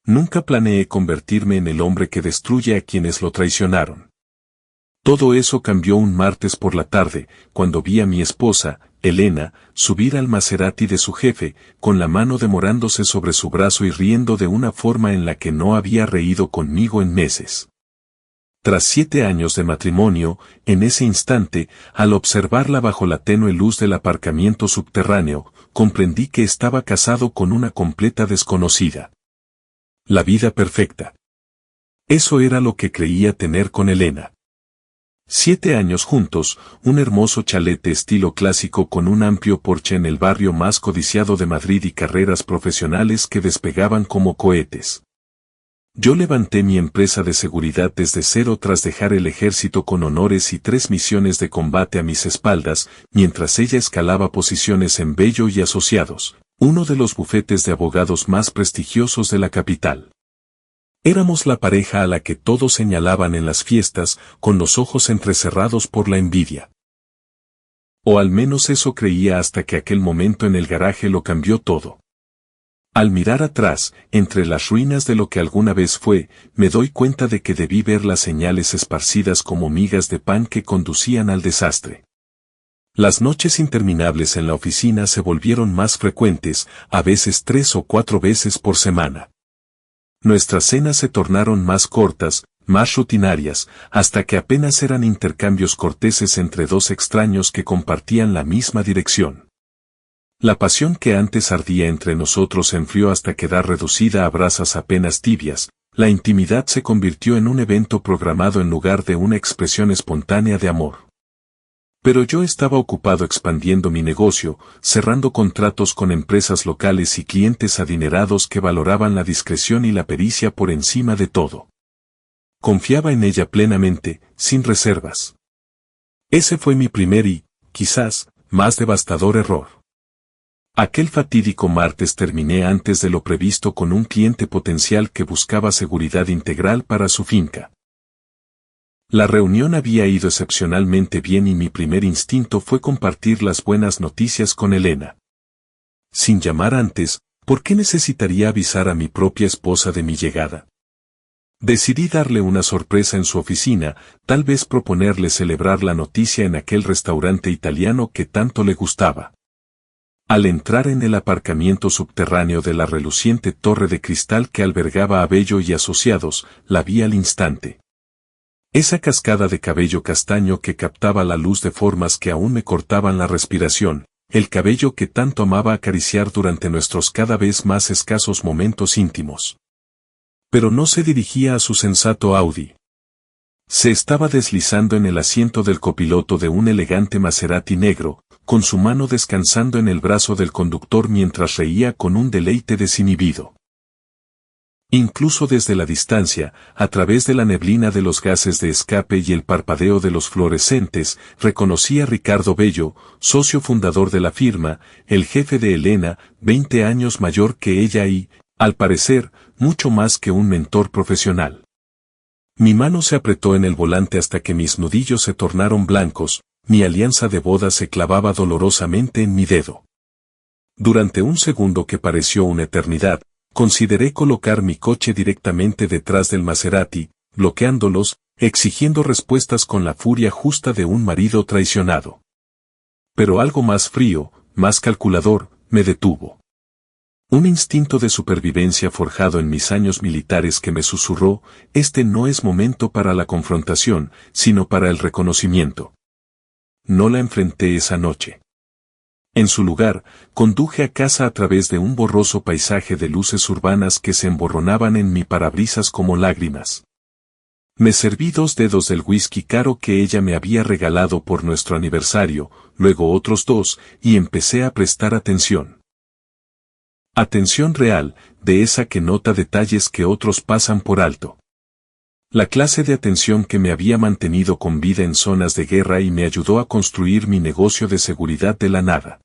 Nunca planeé convertirme en el hombre que destruye a quienes lo traicionaron. Todo eso cambió un martes por la tarde, cuando vi a mi esposa, Elena, subir al Maserati de su jefe, con la mano demorándose sobre su brazo y riendo de una forma en la que no había reído conmigo en meses. Tras 7 años de matrimonio, en ese instante, al observarla bajo la tenue luz del aparcamiento subterráneo, comprendí que estaba casado con una completa desconocida. La vida perfecta. Eso era lo que creía tener con Elena. 7 años juntos, un hermoso chalet estilo clásico con un amplio porche en el barrio más codiciado de Madrid y carreras profesionales que despegaban como cohetes. Yo levanté mi empresa de seguridad desde cero tras dejar el ejército con honores y 3 misiones de combate a mis espaldas, mientras ella escalaba posiciones en Bello y Asociados, uno de los bufetes de abogados más prestigiosos de la capital. Éramos la pareja a la que todos señalaban en las fiestas, con los ojos entrecerrados por la envidia. O al menos eso creía hasta que aquel momento en el garaje lo cambió todo. Al mirar atrás, entre las ruinas de lo que alguna vez fue, me doy cuenta de que debí ver las señales esparcidas como migas de pan que conducían al desastre. Las noches interminables en la oficina se volvieron más frecuentes, a veces 3 o 4 veces por semana. Nuestras cenas se tornaron más cortas, más rutinarias, hasta que apenas eran intercambios corteses entre 2 extraños que compartían la misma dirección. La pasión que antes ardía entre nosotros se enfrió hasta quedar reducida a brasas apenas tibias. La intimidad se convirtió en un evento programado en lugar de una expresión espontánea de amor. Pero yo estaba ocupado expandiendo mi negocio, cerrando contratos con empresas locales y clientes adinerados que valoraban la discreción y la pericia por encima de todo. Confiaba en ella plenamente, sin reservas. Ese fue mi primer y, quizás, más devastador error. Aquel fatídico martes terminé antes de lo previsto con un cliente potencial que buscaba seguridad integral para su finca. La reunión había ido excepcionalmente bien y mi primer instinto fue compartir las buenas noticias con Elena. Sin llamar antes, ¿por qué necesitaría avisar a mi propia esposa de mi llegada? Decidí darle una sorpresa en su oficina, tal vez proponerle celebrar la noticia en aquel restaurante italiano que tanto le gustaba. Al entrar en el aparcamiento subterráneo de la reluciente torre de cristal que albergaba a Bello y Asociados, la vi al instante. Esa cascada de cabello castaño que captaba la luz de formas que aún me cortaban la respiración, el cabello que tanto amaba acariciar durante nuestros cada vez más escasos momentos íntimos. Pero no se dirigía a su sensato Audi. Se estaba deslizando en el asiento del copiloto de un elegante Maserati negro, con su mano descansando en el brazo del conductor mientras reía con un deleite desinhibido. Incluso desde la distancia, a través de la neblina de los gases de escape y el parpadeo de los fluorescentes, reconocí a Ricardo Bello, socio fundador de la firma, el jefe de Elena, 20 años mayor que ella y, al parecer, mucho más que un mentor profesional. Mi mano se apretó en el volante hasta que mis nudillos se tornaron blancos, mi alianza de boda se clavaba dolorosamente en mi dedo. Durante un segundo que pareció una eternidad, consideré colocar mi coche directamente detrás del Maserati, bloqueándolos, exigiendo respuestas con la furia justa de un marido traicionado. Pero algo más frío, más calculador, me detuvo. Un instinto de supervivencia forjado en mis años militares que me susurró, este no es momento para la confrontación, sino para el reconocimiento. No la enfrenté esa noche. En su lugar, conduje a casa a través de un borroso paisaje de luces urbanas que se emborronaban en mi parabrisas como lágrimas. Me serví 2 dedos del whisky caro que ella me había regalado por nuestro aniversario, luego otros 2, y empecé a prestar atención. Atención real, de esa que nota detalles que otros pasan por alto. La clase de atención que me había mantenido con vida en zonas de guerra y me ayudó a construir mi negocio de seguridad de la nada.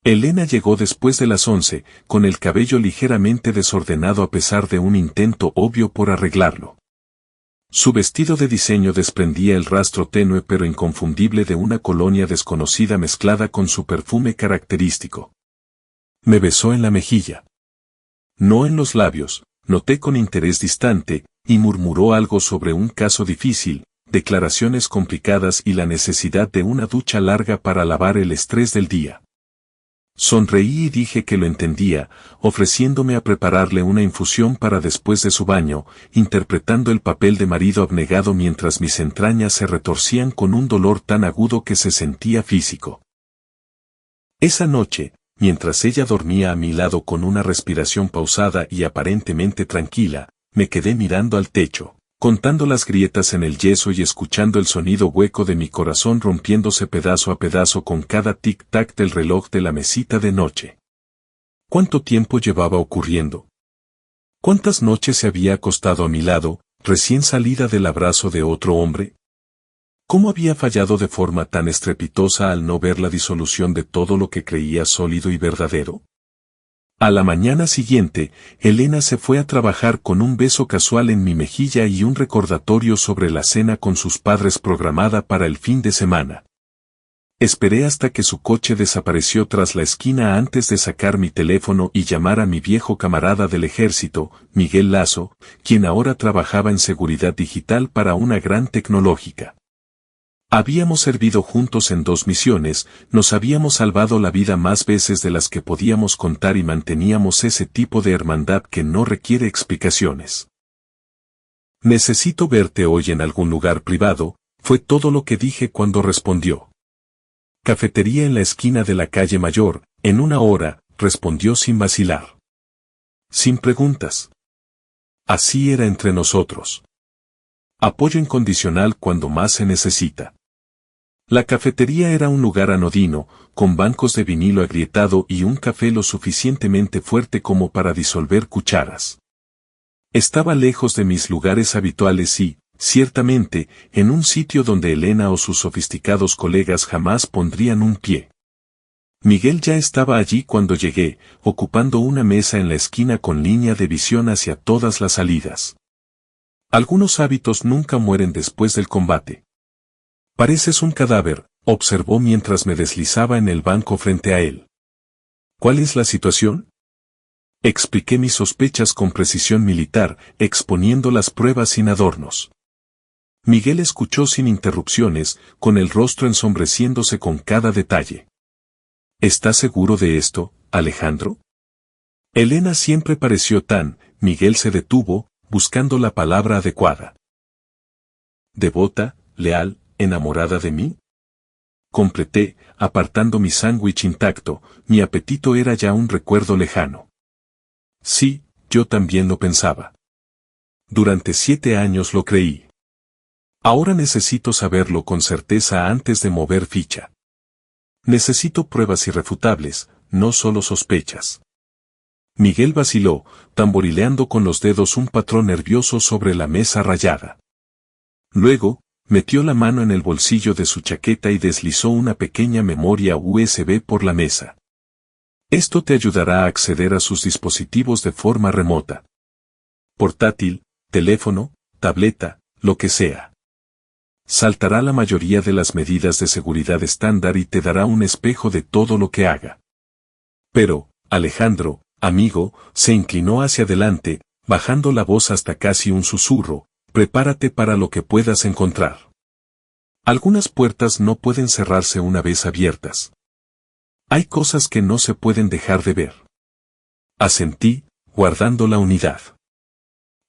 Elena llegó después de las 11, con el cabello ligeramente desordenado a pesar de un intento obvio por arreglarlo. Su vestido de diseño desprendía el rastro tenue pero inconfundible de una colonia desconocida mezclada con su perfume característico. Me besó en la mejilla. No en los labios, noté con interés distante, y murmuró algo sobre un caso difícil, declaraciones complicadas y la necesidad de una ducha larga para lavar el estrés del día. Sonreí y dije que lo entendía, ofreciéndome a prepararle una infusión para después de su baño, interpretando el papel de marido abnegado mientras mis entrañas se retorcían con un dolor tan agudo que se sentía físico. Esa noche, mientras ella dormía a mi lado con una respiración pausada y aparentemente tranquila, me quedé mirando al techo, contando las grietas en el yeso y escuchando el sonido hueco de mi corazón rompiéndose pedazo a pedazo con cada tic-tac del reloj de la mesita de noche. ¿Cuánto tiempo llevaba ocurriendo? ¿Cuántas noches se había acostado a mi lado, recién salida del abrazo de otro hombre? ¿Cómo había fallado de forma tan estrepitosa al no ver la disolución de todo lo que creía sólido y verdadero? A la mañana siguiente, Elena se fue a trabajar con un beso casual en mi mejilla y un recordatorio sobre la cena con sus padres programada para el fin de semana. Esperé hasta que su coche desapareció tras la esquina antes de sacar mi teléfono y llamar a mi viejo camarada del ejército, Miguel Lazo, quien ahora trabajaba en seguridad digital para una gran tecnológica. Habíamos servido juntos en 2 misiones, nos habíamos salvado la vida más veces de las que podíamos contar y manteníamos ese tipo de hermandad que no requiere explicaciones. Necesito verte hoy en algún lugar privado, fue todo lo que dije cuando respondió. Cafetería en la esquina de la calle Mayor, en 1 hora, respondió sin vacilar. Sin preguntas. Así era entre nosotros. Apoyo incondicional cuando más se necesita. La cafetería era un lugar anodino, con bancos de vinilo agrietado y un café lo suficientemente fuerte como para disolver cucharas. Estaba lejos de mis lugares habituales y, ciertamente, en un sitio donde Elena o sus sofisticados colegas jamás pondrían un pie. Miguel ya estaba allí cuando llegué, ocupando una mesa en la esquina con línea de visión hacia todas las salidas. Algunos hábitos nunca mueren después del combate. Pareces un cadáver, observó mientras me deslizaba en el banco frente a él. ¿Cuál es la situación? Expliqué mis sospechas con precisión militar, exponiendo las pruebas sin adornos. Miguel escuchó sin interrupciones, con el rostro ensombreciéndose con cada detalle. ¿Estás seguro de esto, Alejandro? Elena siempre pareció tan. Miguel se detuvo, buscando la palabra adecuada. ¿Devota, leal, enamorada de mí? Completé, apartando mi sándwich intacto, mi apetito era ya un recuerdo lejano. Sí, yo también lo pensaba. Durante 7 años lo creí. Ahora necesito saberlo con certeza antes de mover ficha. Necesito pruebas irrefutables, no solo sospechas. Miguel vaciló, tamborileando con los dedos un patrón nervioso sobre la mesa rayada. Luego, metió la mano en el bolsillo de su chaqueta y deslizó una pequeña memoria USB por la mesa. Esto te ayudará a acceder a sus dispositivos de forma remota. Portátil, teléfono, tableta, lo que sea. Saltará la mayoría de las medidas de seguridad estándar y te dará un espejo de todo lo que haga. Pero, Alejandro, amigo, se inclinó hacia adelante, bajando la voz hasta casi un susurro. Prepárate para lo que puedas encontrar. Algunas puertas no pueden cerrarse una vez abiertas. Hay cosas que no se pueden dejar de ver. Asentí, guardando la unidad.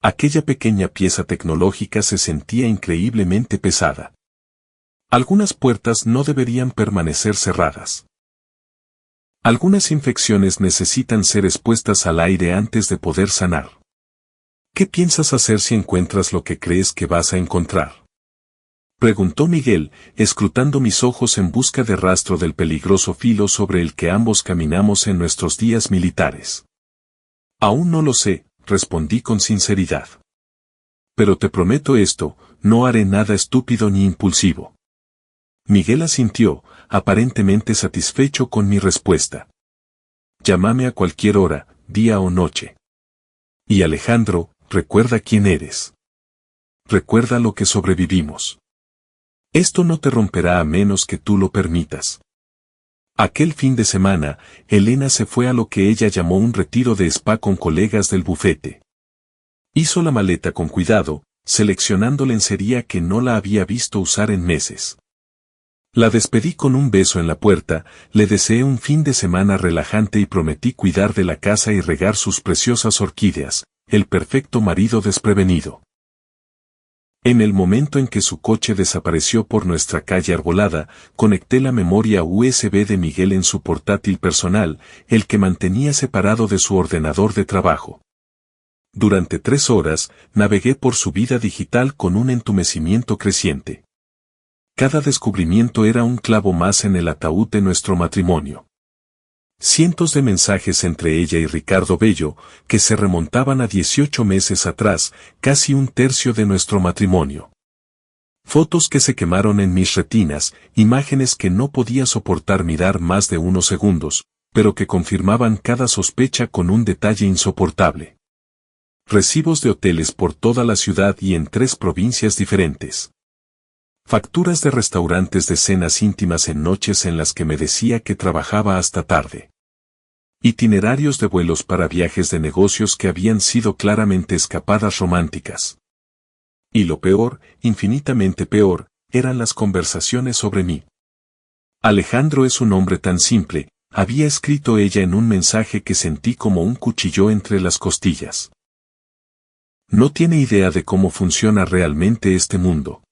Aquella pequeña pieza tecnológica se sentía increíblemente pesada. Algunas puertas no deberían permanecer cerradas. Algunas infecciones necesitan ser expuestas al aire antes de poder sanar. ¿Qué piensas hacer si encuentras lo que crees que vas a encontrar? Preguntó Miguel, escrutando mis ojos en busca de rastro del peligroso filo sobre el que ambos caminamos en nuestros días militares. Aún no lo sé, respondí con sinceridad. Pero te prometo esto, no haré nada estúpido ni impulsivo. Miguel asintió, aparentemente satisfecho con mi respuesta. Llámame a cualquier hora, día o noche. Y Alejandro, recuerda quién eres. Recuerda lo que sobrevivimos. Esto no te romperá a menos que tú lo permitas. Aquel fin de semana, Elena se fue a lo que ella llamó un retiro de spa con colegas del bufete. Hizo la maleta con cuidado, seleccionando lencería que no la había visto usar en meses. La despedí con un beso en la puerta, le deseé un fin de semana relajante y prometí cuidar de la casa y regar sus preciosas orquídeas, el perfecto marido desprevenido. En el momento en que su coche desapareció por nuestra calle arbolada, conecté la memoria USB de Miguel en su portátil personal, el que mantenía separado de su ordenador de trabajo. Durante 3 horas, navegué por su vida digital con un entumecimiento creciente. Cada descubrimiento era un clavo más en el ataúd de nuestro matrimonio. Cientos de mensajes entre ella y Ricardo Bello, que se remontaban a 18 meses atrás, casi un tercio de nuestro matrimonio. Fotos que se quemaron en mis retinas, imágenes que no podía soportar mirar más de unos segundos, pero que confirmaban cada sospecha con un detalle insoportable. Recibos de hoteles por toda la ciudad y en 3 provincias diferentes. Facturas de restaurantes de cenas íntimas en noches en las que me decía que trabajaba hasta tarde. Itinerarios de vuelos para viajes de negocios que habían sido claramente escapadas románticas. Y lo peor, infinitamente peor, eran las conversaciones sobre mí. Alejandro es un hombre tan simple, había escrito ella en un mensaje que sentí como un cuchillo entre las costillas. No tiene idea de cómo funciona realmente este mundo.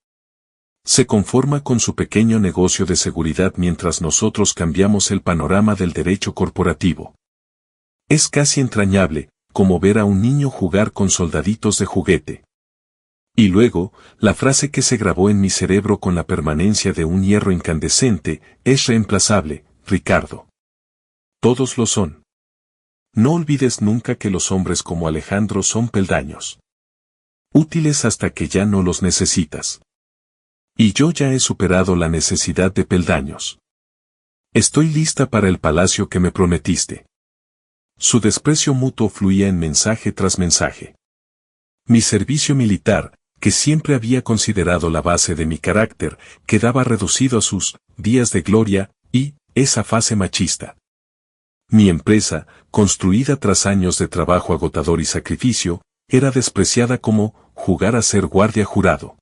Se conforma con su pequeño negocio de seguridad mientras nosotros cambiamos el panorama del derecho corporativo. Es casi entrañable, como ver a un niño jugar con soldaditos de juguete. Y luego, la frase que se grabó en mi cerebro con la permanencia de un hierro incandescente, es reemplazable, Ricardo. Todos lo son. No olvides nunca que los hombres como Alejandro son peldaños. Útiles hasta que ya no los necesitas. Y yo ya he superado la necesidad de peldaños. Estoy lista para el palacio que me prometiste. Su desprecio mutuo fluía en mensaje tras mensaje. Mi servicio militar, que siempre había considerado la base de mi carácter, quedaba reducido a sus días de gloria y esa fase machista. Mi empresa, construida tras años de trabajo agotador y sacrificio, era despreciada como jugar a ser guardia jurado.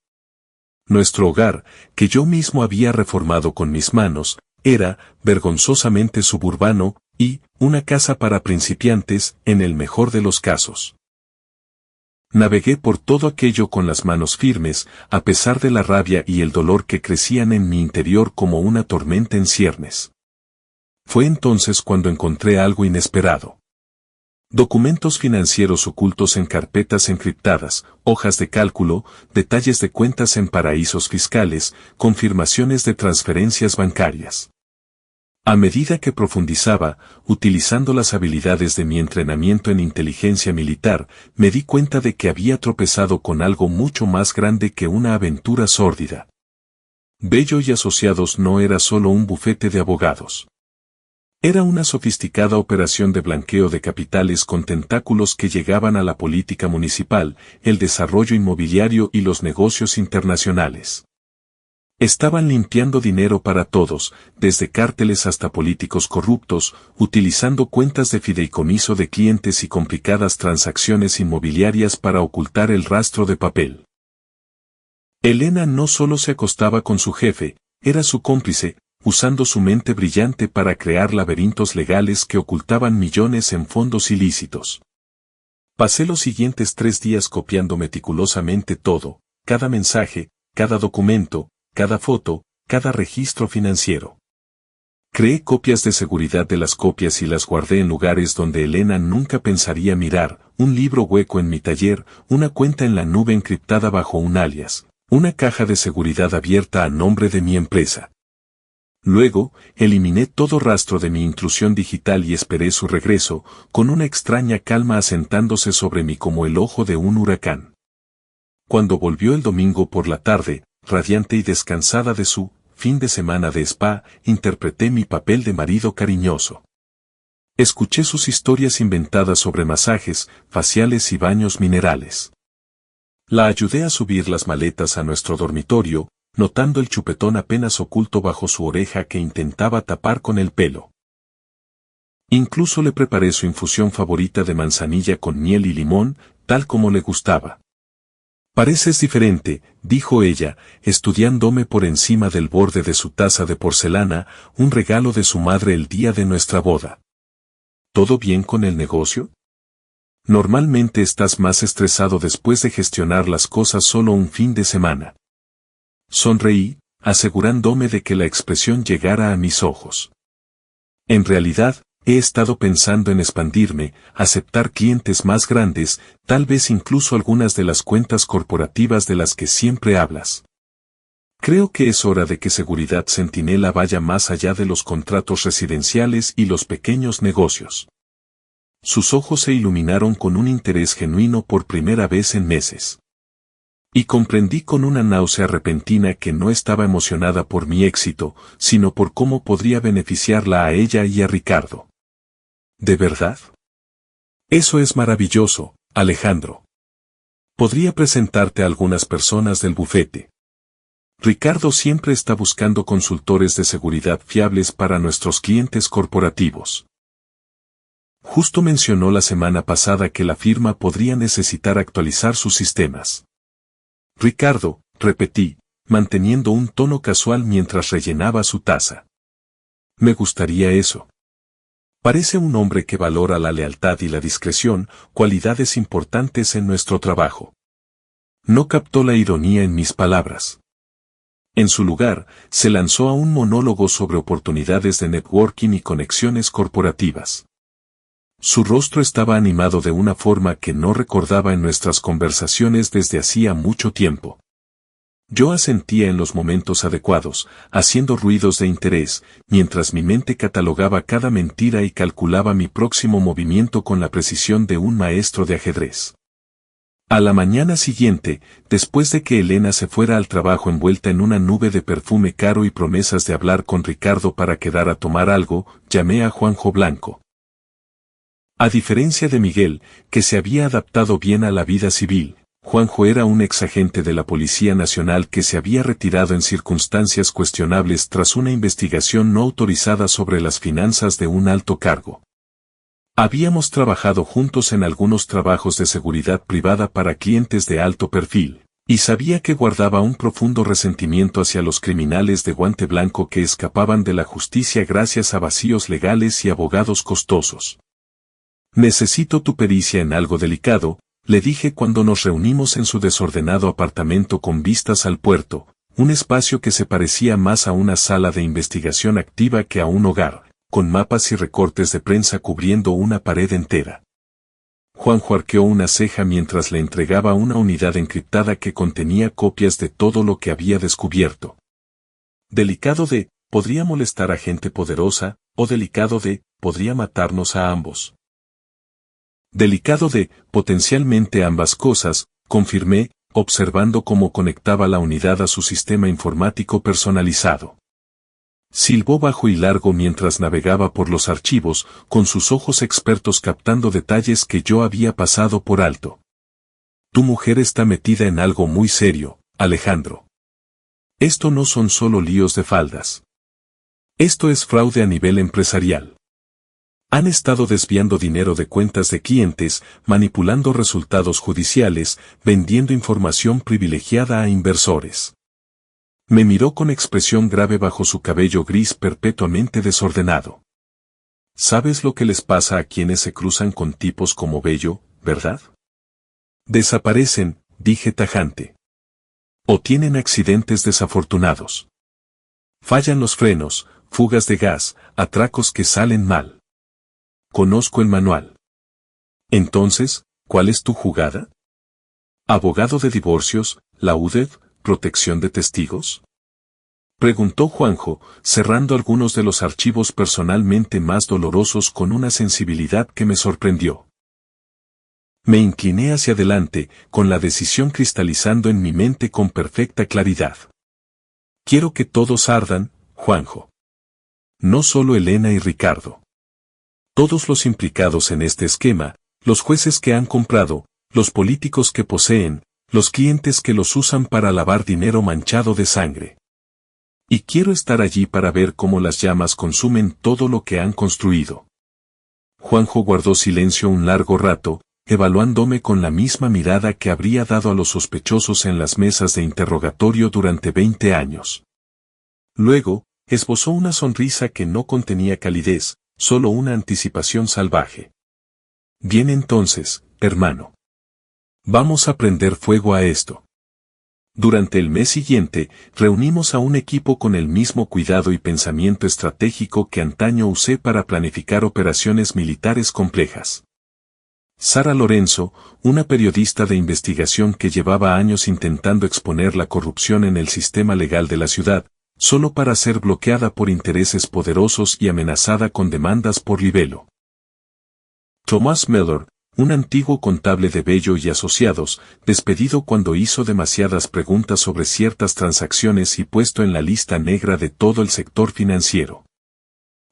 Nuestro hogar, que yo mismo había reformado con mis manos, era vergonzosamente suburbano y una casa para principiantes en el mejor de los casos. Navegué por todo aquello con las manos firmes, a pesar de la rabia y el dolor que crecían en mi interior como una tormenta en ciernes. Fue entonces cuando encontré algo inesperado. Documentos financieros ocultos en carpetas encriptadas, hojas de cálculo, detalles de cuentas en paraísos fiscales, confirmaciones de transferencias bancarias. A medida que profundizaba, utilizando las habilidades de mi entrenamiento en inteligencia militar, me di cuenta de que había tropezado con algo mucho más grande que una aventura sórdida. Bello y Asociados no era solo un bufete de abogados. Era una sofisticada operación de blanqueo de capitales con tentáculos que llegaban a la política municipal, el desarrollo inmobiliario y los negocios internacionales. Estaban limpiando dinero para todos, desde cárteles hasta políticos corruptos, utilizando cuentas de fideicomiso de clientes y complicadas transacciones inmobiliarias para ocultar el rastro de papel. Elena no solo se acostaba con su jefe, era su cómplice, usando su mente brillante para crear laberintos legales que ocultaban millones en fondos ilícitos. Pasé los siguientes 3 días copiando meticulosamente todo, cada mensaje, cada documento, cada foto, cada registro financiero. Creé copias de seguridad de las copias y las guardé en lugares donde Elena nunca pensaría mirar, un libro hueco en mi taller, una cuenta en la nube encriptada bajo un alias, una caja de seguridad abierta a nombre de mi empresa. Luego, eliminé todo rastro de mi intrusión digital y esperé su regreso, con una extraña calma asentándose sobre mí como el ojo de un huracán. Cuando volvió el domingo por la tarde, radiante y descansada de su fin de semana de spa, interpreté mi papel de marido cariñoso. Escuché sus historias inventadas sobre masajes, faciales y baños minerales. La ayudé a subir las maletas a nuestro dormitorio, notando el chupetón apenas oculto bajo su oreja que intentaba tapar con el pelo. Incluso le preparé su infusión favorita de manzanilla con miel y limón, tal como le gustaba. Pareces diferente, dijo ella, estudiándome por encima del borde de su taza de porcelana, un regalo de su madre el día de nuestra boda. ¿Todo bien con el negocio? Normalmente estás más estresado después de gestionar las cosas solo un fin de semana. Sonreí, asegurándome de que la expresión llegara a mis ojos. En realidad, he estado pensando en expandirme, aceptar clientes más grandes, tal vez incluso algunas de las cuentas corporativas de las que siempre hablas. Creo que es hora de que Seguridad Centinela vaya más allá de los contratos residenciales y los pequeños negocios. Sus ojos se iluminaron con un interés genuino por primera vez en meses. Y comprendí con una náusea repentina que no estaba emocionada por mi éxito, sino por cómo podría beneficiarla a ella y a Ricardo. ¿De verdad? Eso es maravilloso, Alejandro. Podría presentarte a algunas personas del bufete. Ricardo siempre está buscando consultores de seguridad fiables para nuestros clientes corporativos. Justo mencionó la semana pasada que la firma podría necesitar actualizar sus sistemas. Ricardo, repetí, manteniendo un tono casual mientras rellenaba su taza. Me gustaría eso. Parece un hombre que valora la lealtad y la discreción, cualidades importantes en nuestro trabajo. No captó la ironía en mis palabras. En su lugar, se lanzó a un monólogo sobre oportunidades de networking y conexiones corporativas. Su rostro estaba animado de una forma que no recordaba en nuestras conversaciones desde hacía mucho tiempo. Yo asentía en los momentos adecuados, haciendo ruidos de interés, mientras mi mente catalogaba cada mentira y calculaba mi próximo movimiento con la precisión de un maestro de ajedrez. A la mañana siguiente, después de que Elena se fuera al trabajo envuelta en una nube de perfume caro y promesas de hablar con Ricardo para quedar a tomar algo, llamé a Juanjo Blanco. A diferencia de Miguel, que se había adaptado bien a la vida civil, Juanjo era un exagente de la Policía Nacional que se había retirado en circunstancias cuestionables tras una investigación no autorizada sobre las finanzas de un alto cargo. Habíamos trabajado juntos en algunos trabajos de seguridad privada para clientes de alto perfil, y sabía que guardaba un profundo resentimiento hacia los criminales de guante blanco que escapaban de la justicia gracias a vacíos legales y abogados costosos. Necesito tu pericia en algo delicado, le dije cuando nos reunimos en su desordenado apartamento con vistas al puerto, un espacio que se parecía más a una sala de investigación activa que a un hogar, con mapas y recortes de prensa cubriendo una pared entera. Juanjo arqueó una ceja mientras le entregaba una unidad encriptada que contenía copias de todo lo que había descubierto. Delicado de, podría molestar a gente poderosa, o delicado de, podría matarnos a ambos. Delicado de, potencialmente ambas cosas, confirmé, observando cómo conectaba la unidad a su sistema informático personalizado. Silbó bajo y largo mientras navegaba por los archivos, con sus ojos expertos captando detalles que yo había pasado por alto. Tu mujer está metida en algo muy serio, Alejandro. Esto no son solo líos de faldas. Esto es fraude a nivel empresarial. Han estado desviando dinero de cuentas de clientes, manipulando resultados judiciales, vendiendo información privilegiada a inversores. Me miró con expresión grave bajo su cabello gris perpetuamente desordenado. ¿Sabes lo que les pasa a quienes se cruzan con tipos como Bello, verdad? Desaparecen, dije tajante. O tienen accidentes desafortunados. Fallan los frenos, fugas de gas, atracos que salen mal. Conozco el manual. Entonces, ¿cuál es tu jugada? ¿Abogado de divorcios, la UDEV, protección de testigos? Preguntó Juanjo, cerrando algunos de los archivos personalmente más dolorosos con una sensibilidad que me sorprendió. Me incliné hacia adelante, con la decisión cristalizando en mi mente con perfecta claridad. Quiero que todos ardan, Juanjo. No solo Elena y Ricardo. Todos los implicados en este esquema, los jueces que han comprado, los políticos que poseen, los clientes que los usan para lavar dinero manchado de sangre. Y quiero estar allí para ver cómo las llamas consumen todo lo que han construido. Juanjo guardó silencio un largo rato, evaluándome con la misma mirada que habría dado a los sospechosos en las mesas de interrogatorio durante 20 años. Luego, esbozó una sonrisa que no contenía calidez, solo una anticipación salvaje. Bien entonces, hermano. Vamos a prender fuego a esto. Durante el mes siguiente, reunimos a un equipo con el mismo cuidado y pensamiento estratégico que antaño usé para planificar operaciones militares complejas. Sara Lorenzo, una periodista de investigación que llevaba años intentando exponer la corrupción en el sistema legal de la ciudad, solo para ser bloqueada por intereses poderosos y amenazada con demandas por libelo. Thomas Mellor, un antiguo contable de Bello y Asociados, despedido cuando hizo demasiadas preguntas sobre ciertas transacciones y puesto en la lista negra de todo el sector financiero.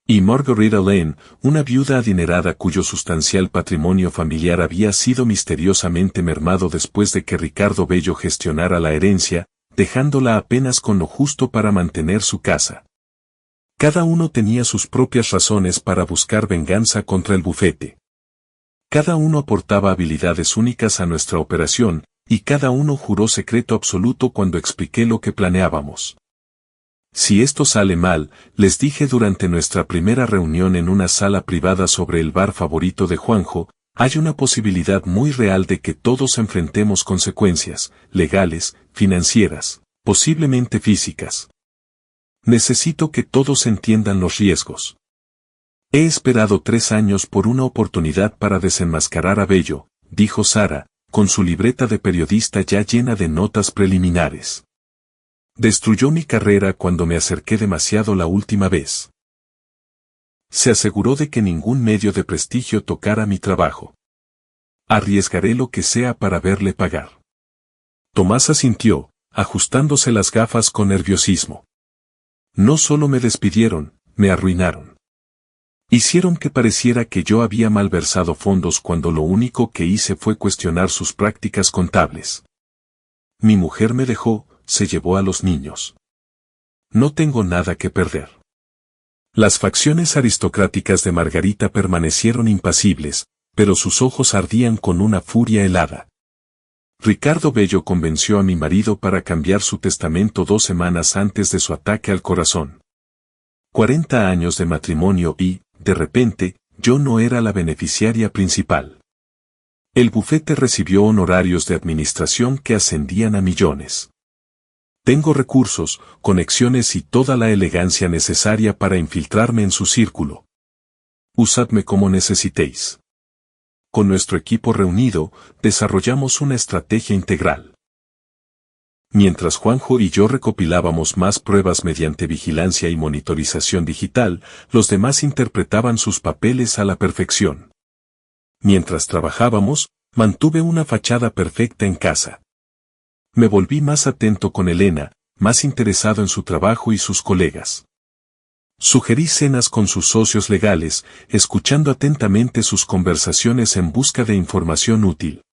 Y Margarita Lane, una viuda adinerada cuyo sustancial patrimonio familiar había sido misteriosamente mermado después de que Ricardo Bello gestionara la herencia, dejándola apenas con lo justo para mantener su casa. Cada uno tenía sus propias razones para buscar venganza contra el bufete. Cada uno aportaba habilidades únicas a nuestra operación, y cada uno juró secreto absoluto cuando expliqué lo que planeábamos. Si esto sale mal, les dije durante nuestra primera reunión en una sala privada sobre el bar favorito de Juanjo, hay una posibilidad muy real de que todos enfrentemos consecuencias, legales, financieras, posiblemente físicas. Necesito que todos entiendan los riesgos. He esperado 3 años por una oportunidad para desenmascarar a Bello, dijo Sara, con su libreta de periodista ya llena de notas preliminares. Destruyó mi carrera cuando me acerqué demasiado la última vez. Se aseguró de que ningún medio de prestigio tocara mi trabajo. Arriesgaré lo que sea para verle pagar. Tomás asintió, ajustándose las gafas con nerviosismo. No solo me despidieron, me arruinaron. Hicieron que pareciera que yo había malversado fondos cuando lo único que hice fue cuestionar sus prácticas contables. Mi mujer me dejó, se llevó a los niños. No tengo nada que perder. Las facciones aristocráticas de Margarita permanecieron impasibles, pero sus ojos ardían con una furia helada. Ricardo Bello convenció a mi marido para cambiar su testamento 2 semanas antes de su ataque al corazón. 40 años de matrimonio y, de repente, yo no era la beneficiaria principal. El bufete recibió honorarios de administración que ascendían a millones. Tengo recursos, conexiones y toda la elegancia necesaria para infiltrarme en su círculo. Usadme como necesitéis. Con nuestro equipo reunido, desarrollamos una estrategia integral. Mientras Juanjo y yo recopilábamos más pruebas mediante vigilancia y monitorización digital, los demás interpretaban sus papeles a la perfección. Mientras trabajábamos, mantuve una fachada perfecta en casa. Me volví más atento con Elena, más interesado en su trabajo y sus colegas. Sugerí cenas con sus socios legales, escuchando atentamente sus conversaciones en busca de información útil.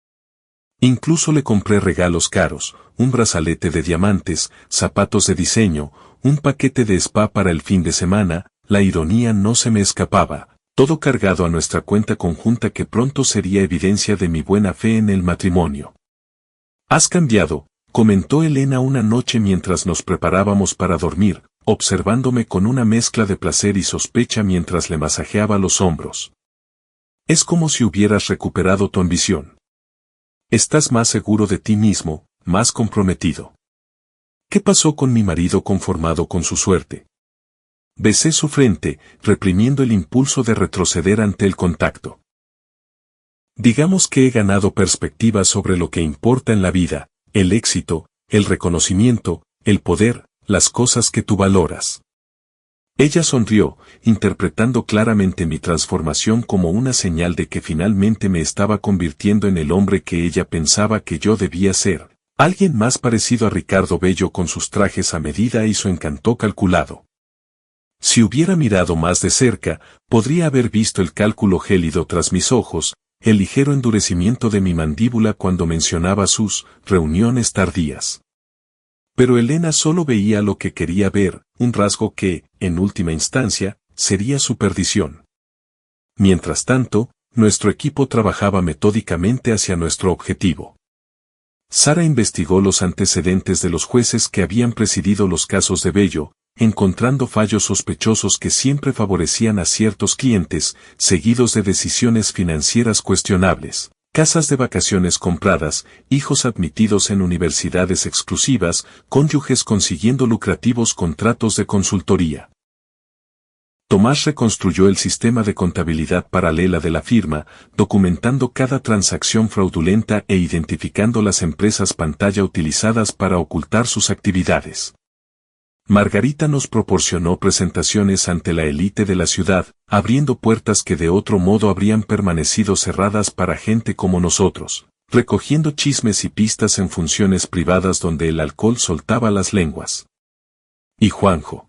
Incluso le compré regalos caros, un brazalete de diamantes, zapatos de diseño, un paquete de spa para el fin de semana, la ironía no se me escapaba, todo cargado a nuestra cuenta conjunta que pronto sería evidencia de mi buena fe en el matrimonio. «Has cambiado», comentó Elena una noche mientras nos preparábamos para dormir, observándome con una mezcla de placer y sospecha mientras le masajeaba los hombros. «Es como si hubieras recuperado tu ambición. Estás más seguro de ti mismo, más comprometido. ¿Qué pasó con mi marido conformado con su suerte?» Besé su frente, reprimiendo el impulso de retroceder ante el contacto. Digamos que he ganado perspectiva sobre lo que importa en la vida, el éxito, el reconocimiento, el poder, las cosas que tú valoras. Ella sonrió, interpretando claramente mi transformación como una señal de que finalmente me estaba convirtiendo en el hombre que ella pensaba que yo debía ser, alguien más parecido a Ricardo Bello con sus trajes a medida y su encanto calculado. Si hubiera mirado más de cerca, podría haber visto el cálculo gélido tras mis ojos, el ligero endurecimiento de mi mandíbula cuando mencionaba sus reuniones tardías. Pero Elena solo veía lo que quería ver, un rasgo que, en última instancia, sería su perdición. Mientras tanto, nuestro equipo trabajaba metódicamente hacia nuestro objetivo. Sara investigó los antecedentes de los jueces que habían presidido los casos de Bello, encontrando fallos sospechosos que siempre favorecían a ciertos clientes, seguidos de decisiones financieras cuestionables, casas de vacaciones compradas, hijos admitidos en universidades exclusivas, cónyuges consiguiendo lucrativos contratos de consultoría. Tomás reconstruyó el sistema de contabilidad paralela de la firma, documentando cada transacción fraudulenta e identificando las empresas pantalla utilizadas para ocultar sus actividades. Margarita nos proporcionó presentaciones ante la élite de la ciudad, abriendo puertas que de otro modo habrían permanecido cerradas para gente como nosotros, recogiendo chismes y pistas en funciones privadas donde el alcohol soltaba las lenguas. ¿Y Juanjo?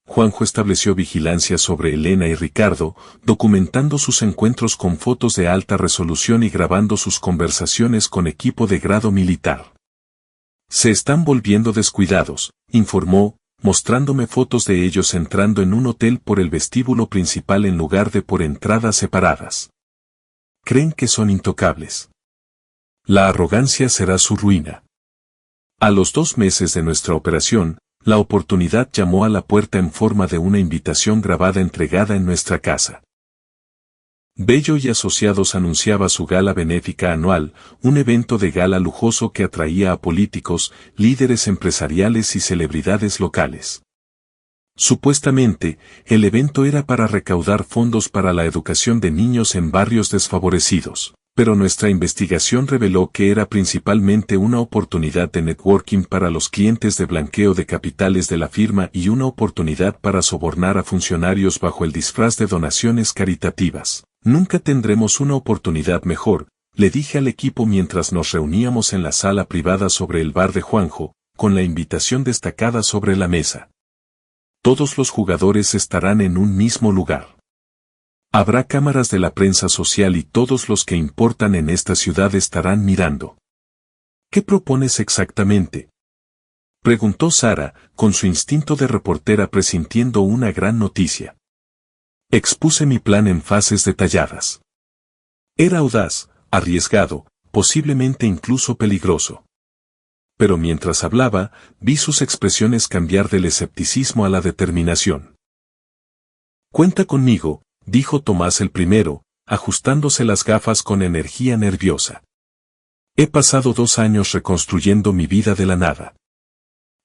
Juanjo estableció vigilancia sobre Elena y Ricardo, documentando sus encuentros con fotos de alta resolución y grabando sus conversaciones con equipo de grado militar. Se están volviendo descuidados, informó, mostrándome fotos de ellos entrando en un hotel por el vestíbulo principal en lugar de por entradas separadas. Creen que son intocables. La arrogancia será su ruina. A los 2 meses de nuestra operación, la oportunidad llamó a la puerta en forma de una invitación grabada entregada en nuestra casa. Bello y Asociados anunciaba su gala benéfica anual, un evento de gala lujoso que atraía a políticos, líderes empresariales y celebridades locales. Supuestamente, el evento era para recaudar fondos para la educación de niños en barrios desfavorecidos, pero nuestra investigación reveló que era principalmente una oportunidad de networking para los clientes de blanqueo de capitales de la firma y una oportunidad para sobornar a funcionarios bajo el disfraz de donaciones caritativas. Nunca tendremos una oportunidad mejor, le dije al equipo mientras nos reuníamos en la sala privada sobre el bar de Juanjo, con la invitación destacada sobre la mesa. Todos los jugadores estarán en un mismo lugar. Habrá cámaras de la prensa social y todos los que importan en esta ciudad estarán mirando. ¿Qué propones exactamente?, preguntó Sara, con su instinto de reportera presintiendo una gran noticia. Expuse mi plan en fases detalladas. Era audaz, arriesgado, posiblemente incluso peligroso. Pero mientras hablaba, vi sus expresiones cambiar del escepticismo a la determinación. Cuenta conmigo, dijo Tomás el primero, ajustándose las gafas con energía nerviosa. He pasado 2 años reconstruyendo mi vida de la nada.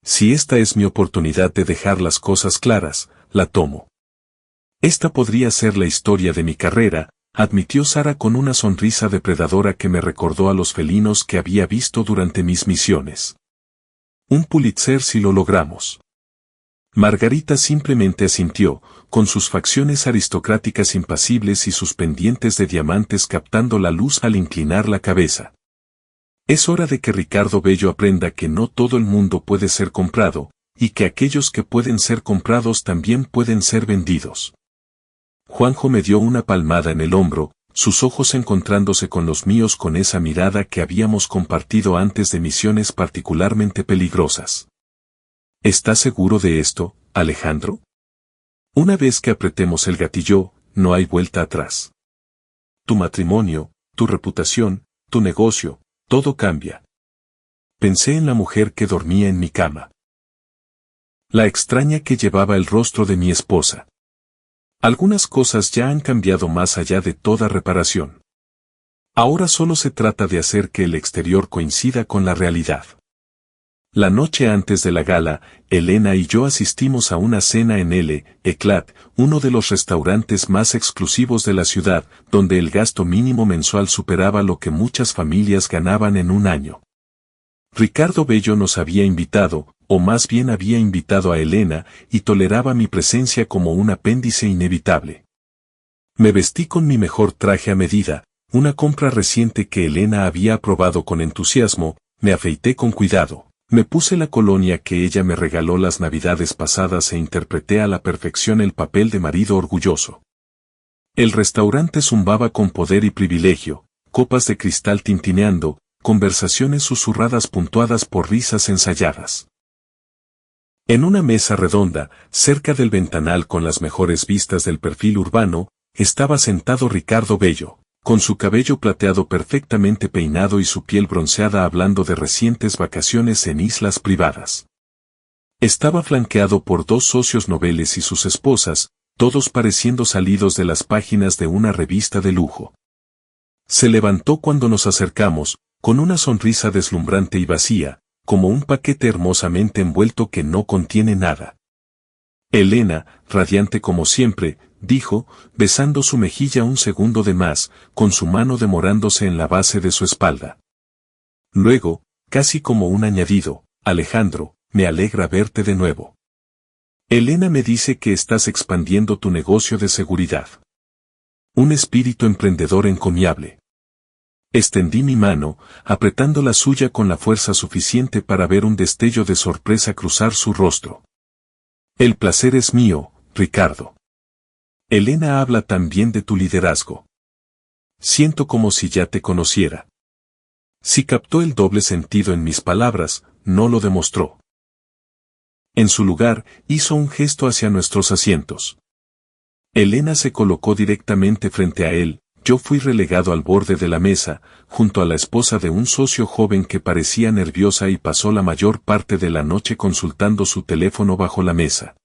Si esta es mi oportunidad de dejar las cosas claras, la tomo. Esta podría ser la historia de mi carrera, admitió Sara con una sonrisa depredadora que me recordó a los felinos que había visto durante mis misiones. Un Pulitzer si lo logramos. Margarita simplemente asintió, con sus facciones aristocráticas impasibles y sus pendientes de diamantes captando la luz al inclinar la cabeza. Es hora de que Ricardo Bello aprenda que no todo el mundo puede ser comprado, y que aquellos que pueden ser comprados también pueden ser vendidos. Juanjo me dio una palmada en el hombro, sus ojos encontrándose con los míos con esa mirada que habíamos compartido antes de misiones particularmente peligrosas. ¿Estás seguro de esto, Alejandro? Una vez que apretemos el gatillo, no hay vuelta atrás. Tu matrimonio, tu reputación, tu negocio, todo cambia. Pensé en la mujer que dormía en mi cama. La extraña que llevaba el rostro de mi esposa. Algunas cosas ya han cambiado más allá de toda reparación. Ahora solo se trata de hacer que el exterior coincida con la realidad. La noche antes de la gala, Elena y yo asistimos a una cena en El Eclat, uno de los restaurantes más exclusivos de la ciudad, donde el gasto mínimo mensual superaba lo que muchas familias ganaban en un año. Ricardo Bello nos había invitado, o más bien había invitado a Elena, y toleraba mi presencia como un apéndice inevitable. Me vestí con mi mejor traje a medida, una compra reciente que Elena había aprobado con entusiasmo, me afeité con cuidado, me puse la colonia que ella me regaló las navidades pasadas e interpreté a la perfección el papel de marido orgulloso. El restaurante zumbaba con poder y privilegio, copas de cristal tintineando, conversaciones susurradas puntuadas por risas ensayadas. En una mesa redonda, cerca del ventanal con las mejores vistas del perfil urbano, estaba sentado Ricardo Bello, con su cabello plateado perfectamente peinado y su piel bronceada hablando de recientes vacaciones en islas privadas. Estaba flanqueado por dos socios noveles y sus esposas, todos pareciendo salidos de las páginas de una revista de lujo. Se levantó cuando nos acercamos, con una sonrisa deslumbrante y vacía, como un paquete hermosamente envuelto que no contiene nada. Elena, radiante como siempre, dijo, besando su mejilla un segundo de más, con su mano demorándose en la base de su espalda. Luego, casi como un añadido, Alejandro, me alegra verte de nuevo. Elena me dice que estás expandiendo tu negocio de seguridad. Un espíritu emprendedor encomiable. Extendí mi mano, apretando la suya con la fuerza suficiente para ver un destello de sorpresa cruzar su rostro. El placer es mío, Ricardo. Elena habla también de tu liderazgo. Siento como si ya te conociera. Si captó el doble sentido en mis palabras, no lo demostró. En su lugar, hizo un gesto hacia nuestros asientos. Elena se colocó directamente frente a él, yo fui relegado al borde de la mesa, junto a la esposa de un socio joven que parecía nerviosa y pasó la mayor parte de la noche consultando su teléfono bajo la mesa.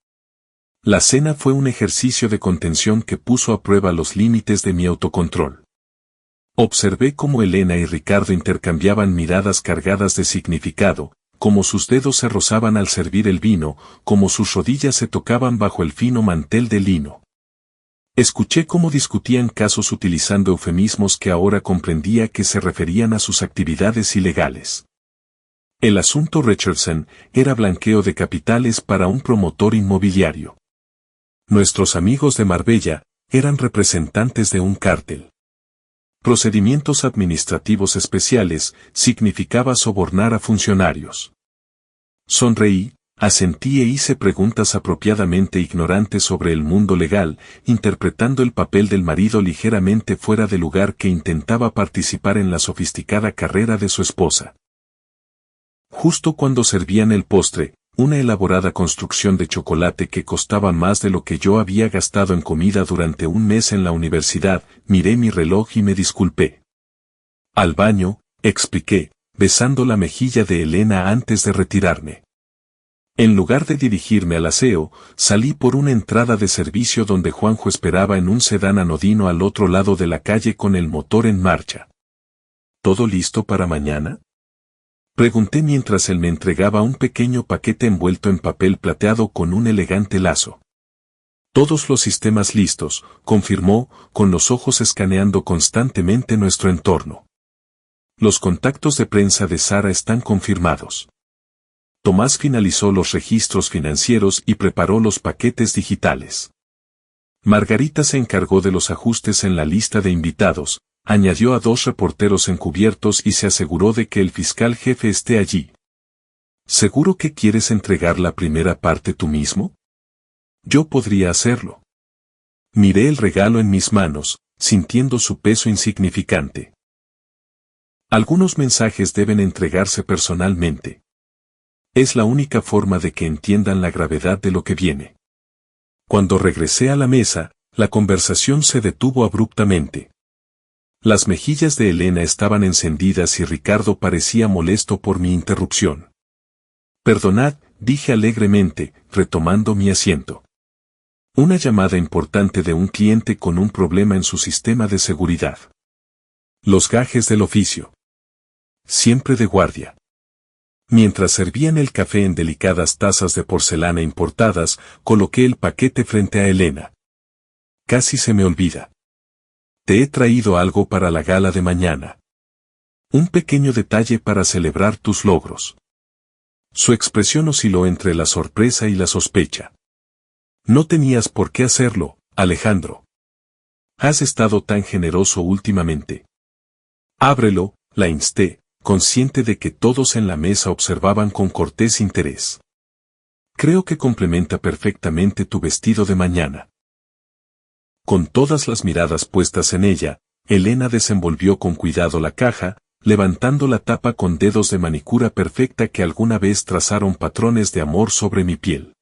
La cena fue un ejercicio de contención que puso a prueba los límites de mi autocontrol. Observé cómo Elena y Ricardo intercambiaban miradas cargadas de significado, cómo sus dedos se rozaban al servir el vino, cómo sus rodillas se tocaban bajo el fino mantel de lino. Escuché cómo discutían casos utilizando eufemismos que ahora comprendía que se referían a sus actividades ilegales. El asunto Richardson era blanqueo de capitales para un promotor inmobiliario. Nuestros amigos de Marbella eran representantes de un cártel. Procedimientos administrativos especiales significaba sobornar a funcionarios. Sonreí, asentí e hice preguntas apropiadamente ignorantes sobre el mundo legal, interpretando el papel del marido ligeramente fuera de lugar que intentaba participar en la sofisticada carrera de su esposa. Justo cuando servían el postre, una elaborada construcción de chocolate que costaba más de lo que yo había gastado en comida durante un mes en la universidad, miré mi reloj y me disculpé. Al baño, expliqué, besando la mejilla de Elena antes de retirarme. En lugar de dirigirme al aseo, salí por una entrada de servicio donde Juanjo esperaba en un sedán anodino al otro lado de la calle con el motor en marcha. ¿Todo listo para mañana?, pregunté mientras él me entregaba un pequeño paquete envuelto en papel plateado con un elegante lazo. Todos los sistemas listos, confirmó, con los ojos escaneando constantemente nuestro entorno. Los contactos de prensa de Sara están confirmados. Tomás finalizó los registros financieros y preparó los paquetes digitales. Margarita se encargó de los ajustes en la lista de invitados, añadió a 2 reporteros encubiertos y se aseguró de que el fiscal jefe esté allí. ¿Seguro que quieres entregar la primera parte tú mismo? Yo podría hacerlo. Miré el regalo en mis manos, sintiendo su peso insignificante. Algunos mensajes deben entregarse personalmente. Es la única forma de que entiendan la gravedad de lo que viene. Cuando regresé a la mesa, la conversación se detuvo abruptamente. Las mejillas de Elena estaban encendidas y Ricardo parecía molesto por mi interrupción. Perdonad, dije alegremente, retomando mi asiento. Una llamada importante de un cliente con un problema en su sistema de seguridad. Los gajes del oficio. Siempre de guardia. Mientras servían el café en delicadas tazas de porcelana importadas, coloqué el paquete frente a Elena. Casi se me olvida. Te he traído algo para la gala de mañana. Un pequeño detalle para celebrar tus logros. Su expresión osciló entre la sorpresa y la sospecha. No tenías por qué hacerlo, Alejandro. Has estado tan generoso últimamente. Ábrelo, la insté, consciente de que todos en la mesa observaban con cortés interés. Creo que complementa perfectamente tu vestido de mañana. Con todas las miradas puestas en ella, Elena desenvolvió con cuidado la caja, levantando la tapa con dedos de manicura perfecta que alguna vez trazaron patrones de amor sobre mi piel.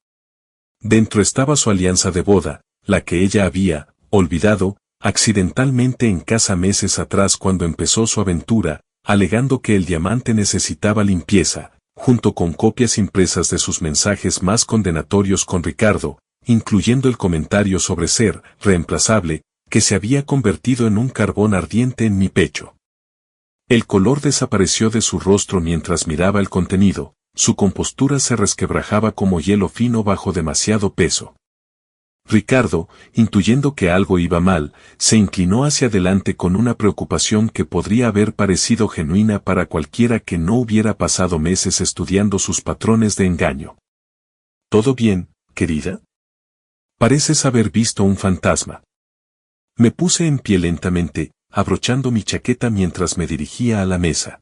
Dentro estaba su alianza de boda, la que ella había olvidado, accidentalmente en casa meses atrás cuando empezó su aventura, alegando que el diamante necesitaba limpieza, junto con copias impresas de sus mensajes más condenatorios con Ricardo, incluyendo el comentario sobre ser reemplazable, que se había convertido en un carbón ardiente en mi pecho. El color desapareció de su rostro mientras miraba el contenido, su compostura se resquebrajaba como hielo fino bajo demasiado peso. Ricardo, intuyendo que algo iba mal, se inclinó hacia adelante con una preocupación que podría haber parecido genuina para cualquiera que no hubiera pasado meses estudiando sus patrones de engaño. ¿Todo bien, querida? Pareces haber visto un fantasma. Me puse en pie lentamente, abrochando mi chaqueta mientras me dirigía a la mesa.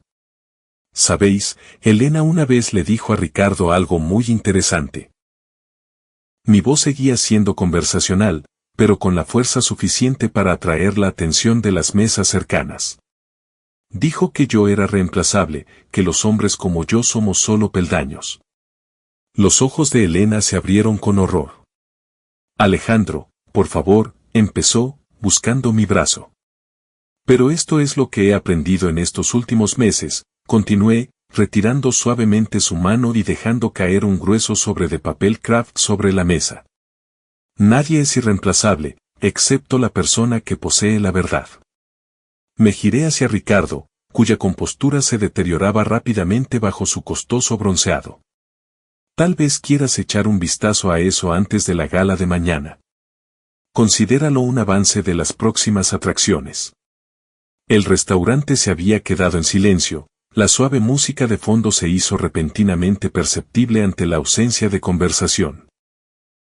Sabéis, Elena una vez le dijo a Ricardo algo muy interesante. Mi voz seguía siendo conversacional, pero con la fuerza suficiente para atraer la atención de las mesas cercanas. Dijo que yo era reemplazable, que los hombres como yo somos solo peldaños. Los ojos de Elena se abrieron con horror. Alejandro, por favor, empezó, buscando mi brazo. Pero esto es lo que he aprendido en estos últimos meses, continué, retirando suavemente su mano y dejando caer un grueso sobre de papel craft sobre la mesa. Nadie es irreemplazable, excepto la persona que posee la verdad. Me giré hacia Ricardo, cuya compostura se deterioraba rápidamente bajo su costoso bronceado. Tal vez quieras echar un vistazo a eso antes de la gala de mañana. Considéralo un avance de las próximas atracciones. El restaurante se había quedado en silencio, la suave música de fondo se hizo repentinamente perceptible ante la ausencia de conversación.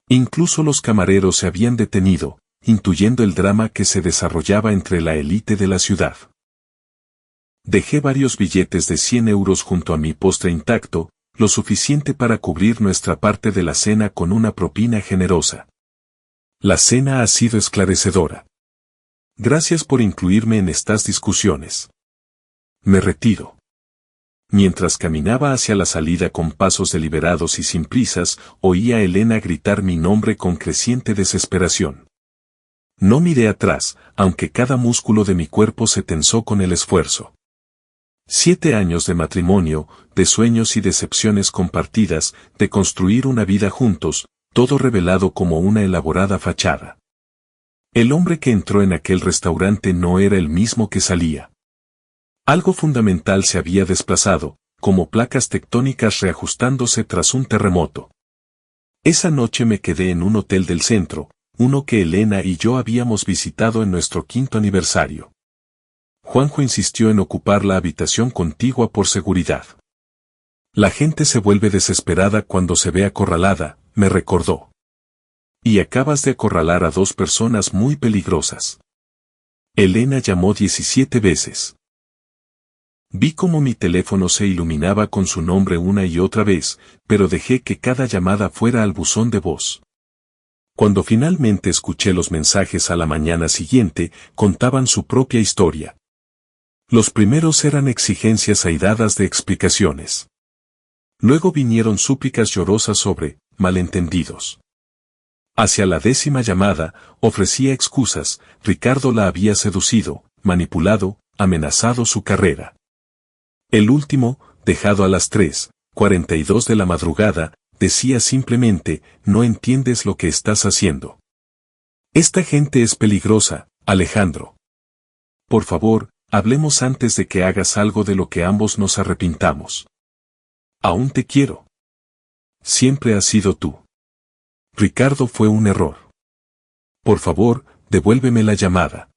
Incluso los camareros se habían detenido, intuyendo el drama que se desarrollaba entre la élite de la ciudad. Dejé varios billetes de 100 euros junto a mi postre intacto, lo suficiente para cubrir nuestra parte de la cena con una propina generosa. La cena ha sido esclarecedora. Gracias por incluirme en estas discusiones. Me retiro. Mientras caminaba hacia la salida con pasos deliberados y sin prisas, oí a Elena gritar mi nombre con creciente desesperación. No miré atrás, aunque cada músculo de mi cuerpo se tensó con el esfuerzo. 7 años de matrimonio, de sueños y decepciones compartidas, de construir una vida juntos, todo revelado como una elaborada fachada. El hombre que entró en aquel restaurante no era el mismo que salía. Algo fundamental se había desplazado, como placas tectónicas reajustándose tras un terremoto. Esa noche me quedé en un hotel del centro, uno que Elena y yo habíamos visitado en nuestro 5º aniversario. Juanjo insistió en ocupar la habitación contigua por seguridad. La gente se vuelve desesperada cuando se ve acorralada, me recordó. Y acabas de acorralar a 2 personas muy peligrosas. Elena llamó 17 veces. Vi cómo mi teléfono se iluminaba con su nombre una y otra vez, pero dejé que cada llamada fuera al buzón de voz. Cuando finalmente escuché los mensajes a la mañana siguiente, contaban su propia historia. Los primeros eran exigencias airadas de explicaciones. Luego vinieron súplicas llorosas sobre malentendidos. Hacia la 10ª llamada, ofrecía excusas, Ricardo la había seducido, manipulado, amenazado su carrera. El último, dejado a las 3:42 de la madrugada, decía simplemente, no entiendes lo que estás haciendo. Esta gente es peligrosa, Alejandro. Por favor, hablemos antes de que hagas algo de lo que ambos nos arrepintamos. Aún te quiero. Siempre has sido tú. Ricardo fue un error. Por favor, devuélveme la llamada.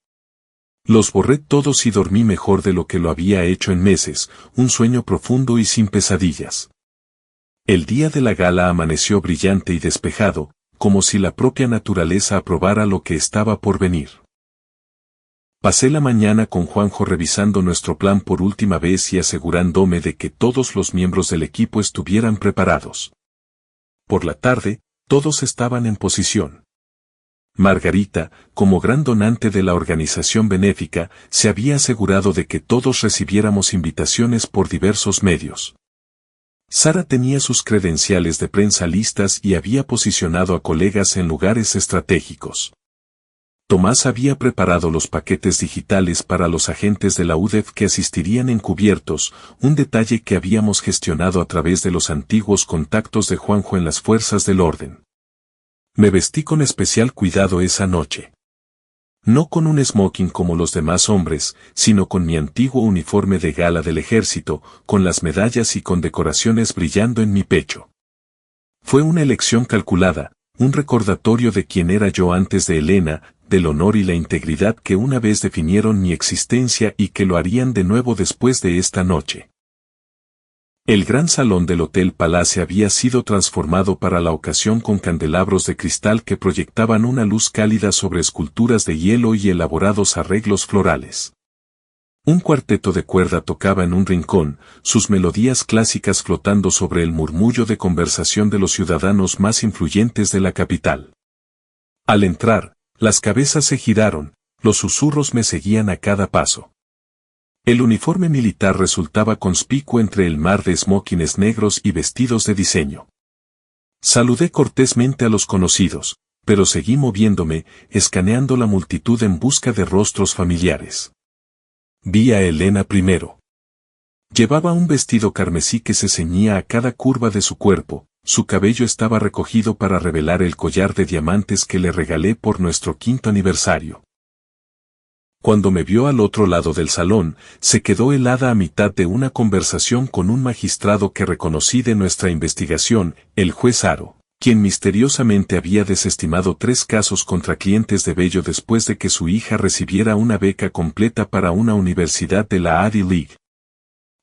Los borré todos y dormí mejor de lo que lo había hecho en meses, un sueño profundo y sin pesadillas. El día de la gala amaneció brillante y despejado, como si la propia naturaleza aprobara lo que estaba por venir. Pasé la mañana con Juanjo revisando nuestro plan por última vez y asegurándome de que todos los miembros del equipo estuvieran preparados. Por la tarde, todos estaban en posición. Margarita, como gran donante de la organización benéfica, se había asegurado de que todos recibiéramos invitaciones por diversos medios. Sara tenía sus credenciales de prensa listas y había posicionado a colegas en lugares estratégicos. Tomás había preparado los paquetes digitales para los agentes de la UDEF que asistirían encubiertos, un detalle que habíamos gestionado a través de los antiguos contactos de Juanjo en las fuerzas del orden. Me vestí con especial cuidado esa noche. No con un smoking como los demás hombres, sino con mi antiguo uniforme de gala del ejército, con las medallas y condecoraciones brillando en mi pecho. Fue una elección calculada, un recordatorio de quién era yo antes de Elena, del honor y la integridad que una vez definieron mi existencia y que lo harían de nuevo después de esta noche. El gran salón del Hotel Palace había sido transformado para la ocasión con candelabros de cristal que proyectaban una luz cálida sobre esculturas de hielo y elaborados arreglos florales. Un cuarteto de cuerda tocaba en un rincón, sus melodías clásicas flotando sobre el murmullo de conversación de los ciudadanos más influyentes de la capital. Al entrar, las cabezas se giraron, los susurros me seguían a cada paso. El uniforme militar resultaba conspicuo entre el mar de smokines negros y vestidos de diseño. Saludé cortésmente a los conocidos, pero seguí moviéndome, escaneando la multitud en busca de rostros familiares. Vi a Elena primero. Llevaba un vestido carmesí que se ceñía a cada curva de su cuerpo, su cabello estaba recogido para revelar el collar de diamantes que le regalé por nuestro 5º aniversario. Cuando me vio al otro lado del salón, se quedó helada a mitad de una conversación con un magistrado que reconocí de nuestra investigación, el juez Haro, quien misteriosamente había desestimado 3 casos contra clientes de Bello después de que su hija recibiera una beca completa para una universidad de la Ivy League.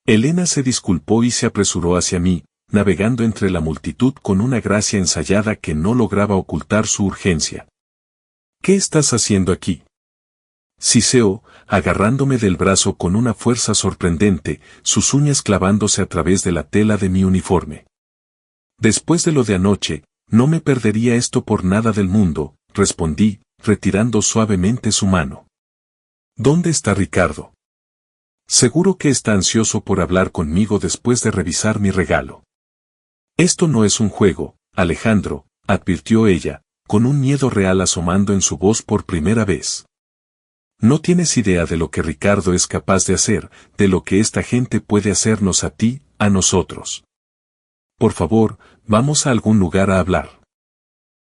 Elena se disculpó y se apresuró hacia mí, navegando entre la multitud con una gracia ensayada que no lograba ocultar su urgencia. ¿Qué estás haciendo aquí? Siseó, agarrándome del brazo con una fuerza sorprendente, sus uñas clavándose a través de la tela de mi uniforme. Después de lo de anoche, no me perdería esto por nada del mundo, respondí, retirando suavemente su mano. ¿Dónde está Ricardo? Seguro que está ansioso por hablar conmigo después de revisar mi regalo. Esto no es un juego, Alejandro, advirtió ella, con un miedo real asomando en su voz por primera vez. No tienes idea de lo que Ricardo es capaz de hacer, de lo que esta gente puede hacernos a ti, a nosotros. Por favor, vamos a algún lugar a hablar.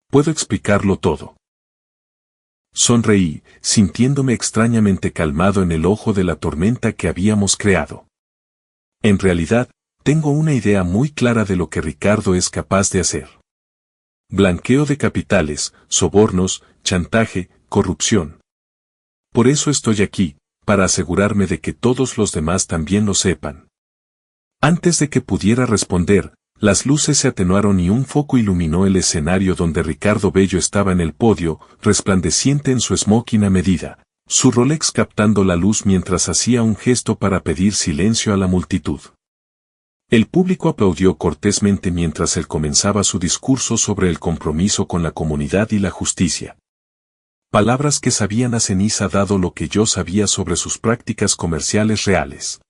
Puedo explicarlo todo. Sonreí, sintiéndome extrañamente calmado en el ojo de la tormenta que habíamos creado. En realidad, tengo una idea muy clara de lo que Ricardo es capaz de hacer. Blanqueo de capitales, sobornos, chantaje, corrupción. Por eso estoy aquí, para asegurarme de que todos los demás también lo sepan. Antes de que pudiera responder, las luces se atenuaron y un foco iluminó el escenario donde Ricardo Bello estaba en el podio, resplandeciente en su smoking a medida, su Rolex captando la luz mientras hacía un gesto para pedir silencio a la multitud. El público aplaudió cortésmente mientras él comenzaba su discurso sobre el compromiso con la comunidad y la justicia. Palabras que sabían a ceniza dado lo que yo sabía sobre sus prácticas comerciales reales.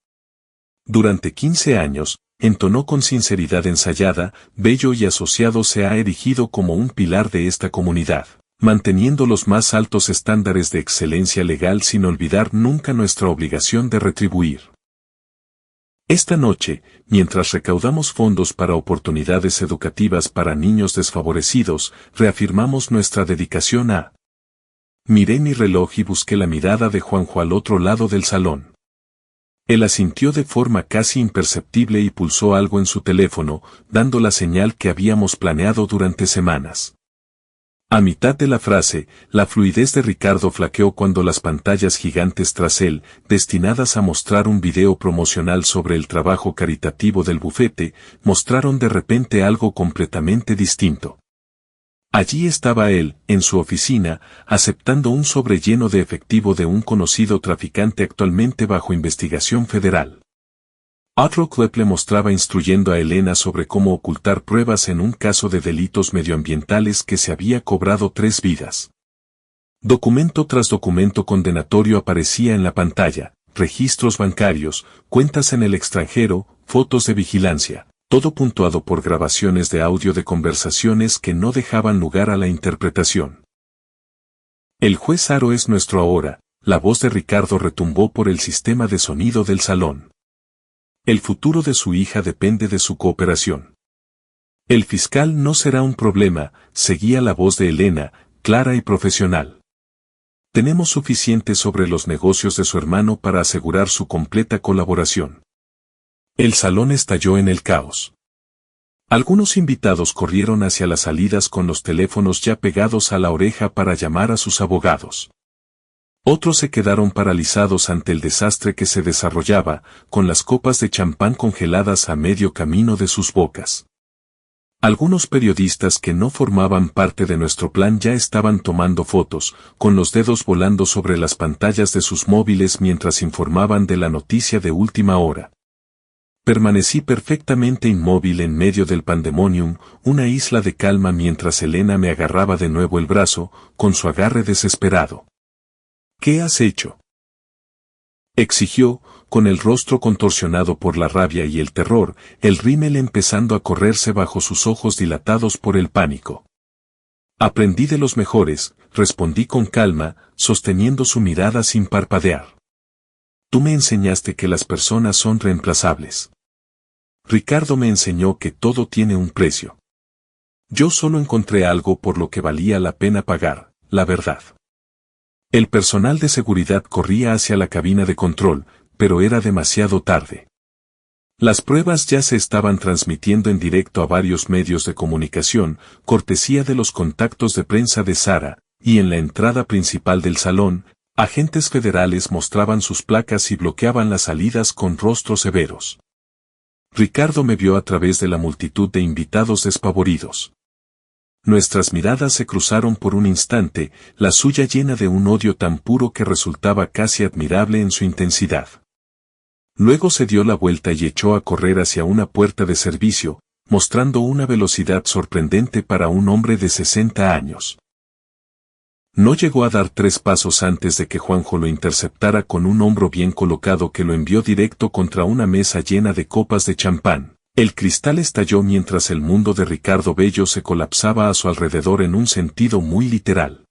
Durante 15 años, entonó con sinceridad ensayada, Bello y Asociados se ha erigido como un pilar de esta comunidad, manteniendo los más altos estándares de excelencia legal sin olvidar nunca nuestra obligación de retribuir. Esta noche, mientras recaudamos fondos para oportunidades educativas para niños desfavorecidos, reafirmamos nuestra dedicación a... Miré mi reloj y busqué la mirada de Juanjo al otro lado del salón. Él asintió de forma casi imperceptible y pulsó algo en su teléfono, dando la señal que habíamos planeado durante semanas. A mitad de la frase, la fluidez de Ricardo flaqueó cuando las pantallas gigantes tras él, destinadas a mostrar un video promocional sobre el trabajo caritativo del bufete, mostraron de repente algo completamente distinto. Allí estaba él, en su oficina, aceptando un sobre lleno de efectivo de un conocido traficante actualmente bajo investigación federal. Otro clip le mostraba instruyendo a Elena sobre cómo ocultar pruebas en un caso de delitos medioambientales que se había cobrado 3 vidas. Documento tras documento condenatorio aparecía en la pantalla, registros bancarios, cuentas en el extranjero, fotos de vigilancia. Todo puntuado por grabaciones de audio de conversaciones que no dejaban lugar a la interpretación. El juez Aro es nuestro ahora. La voz de Ricardo retumbó por el sistema de sonido del salón. El futuro de su hija depende de su cooperación. El fiscal no será un problema, seguía la voz de Elena, clara y profesional. Tenemos suficiente sobre los negocios de su hermano para asegurar su completa colaboración. El salón estalló en el caos. Algunos invitados corrieron hacia las salidas con los teléfonos ya pegados a la oreja para llamar a sus abogados. Otros se quedaron paralizados ante el desastre que se desarrollaba, con las copas de champán congeladas a medio camino de sus bocas. Algunos periodistas que no formaban parte de nuestro plan ya estaban tomando fotos, con los dedos volando sobre las pantallas de sus móviles mientras informaban de la noticia de última hora. Permanecí perfectamente inmóvil en medio del pandemonium, una isla de calma mientras Elena me agarraba de nuevo el brazo, con su agarre desesperado. ¿Qué has hecho?, exigió, con el rostro contorsionado por la rabia y el terror, el rímel empezando a correrse bajo sus ojos dilatados por el pánico. Aprendí de los mejores, respondí con calma, sosteniendo su mirada sin parpadear. Tú me enseñaste que las personas son reemplazables. Ricardo me enseñó que todo tiene un precio. Yo solo encontré algo por lo que valía la pena pagar, la verdad. El personal de seguridad corría hacia la cabina de control, pero era demasiado tarde. Las pruebas ya se estaban transmitiendo en directo a varios medios de comunicación, cortesía de los contactos de prensa de Sara, y en la entrada principal del salón, agentes federales mostraban sus placas y bloqueaban las salidas con rostros severos. Ricardo me vio a través de la multitud de invitados despavoridos. Nuestras miradas se cruzaron por un instante, la suya llena de un odio tan puro que resultaba casi admirable en su intensidad. Luego se dio la vuelta y echó a correr hacia una puerta de servicio, mostrando una velocidad sorprendente para un hombre de 60 años. No llegó a dar 3 pasos antes de que Juanjo lo interceptara con un hombro bien colocado que lo envió directo contra una mesa llena de copas de champán. El cristal estalló mientras el mundo de Ricardo Bello se colapsaba a su alrededor en un sentido muy literal.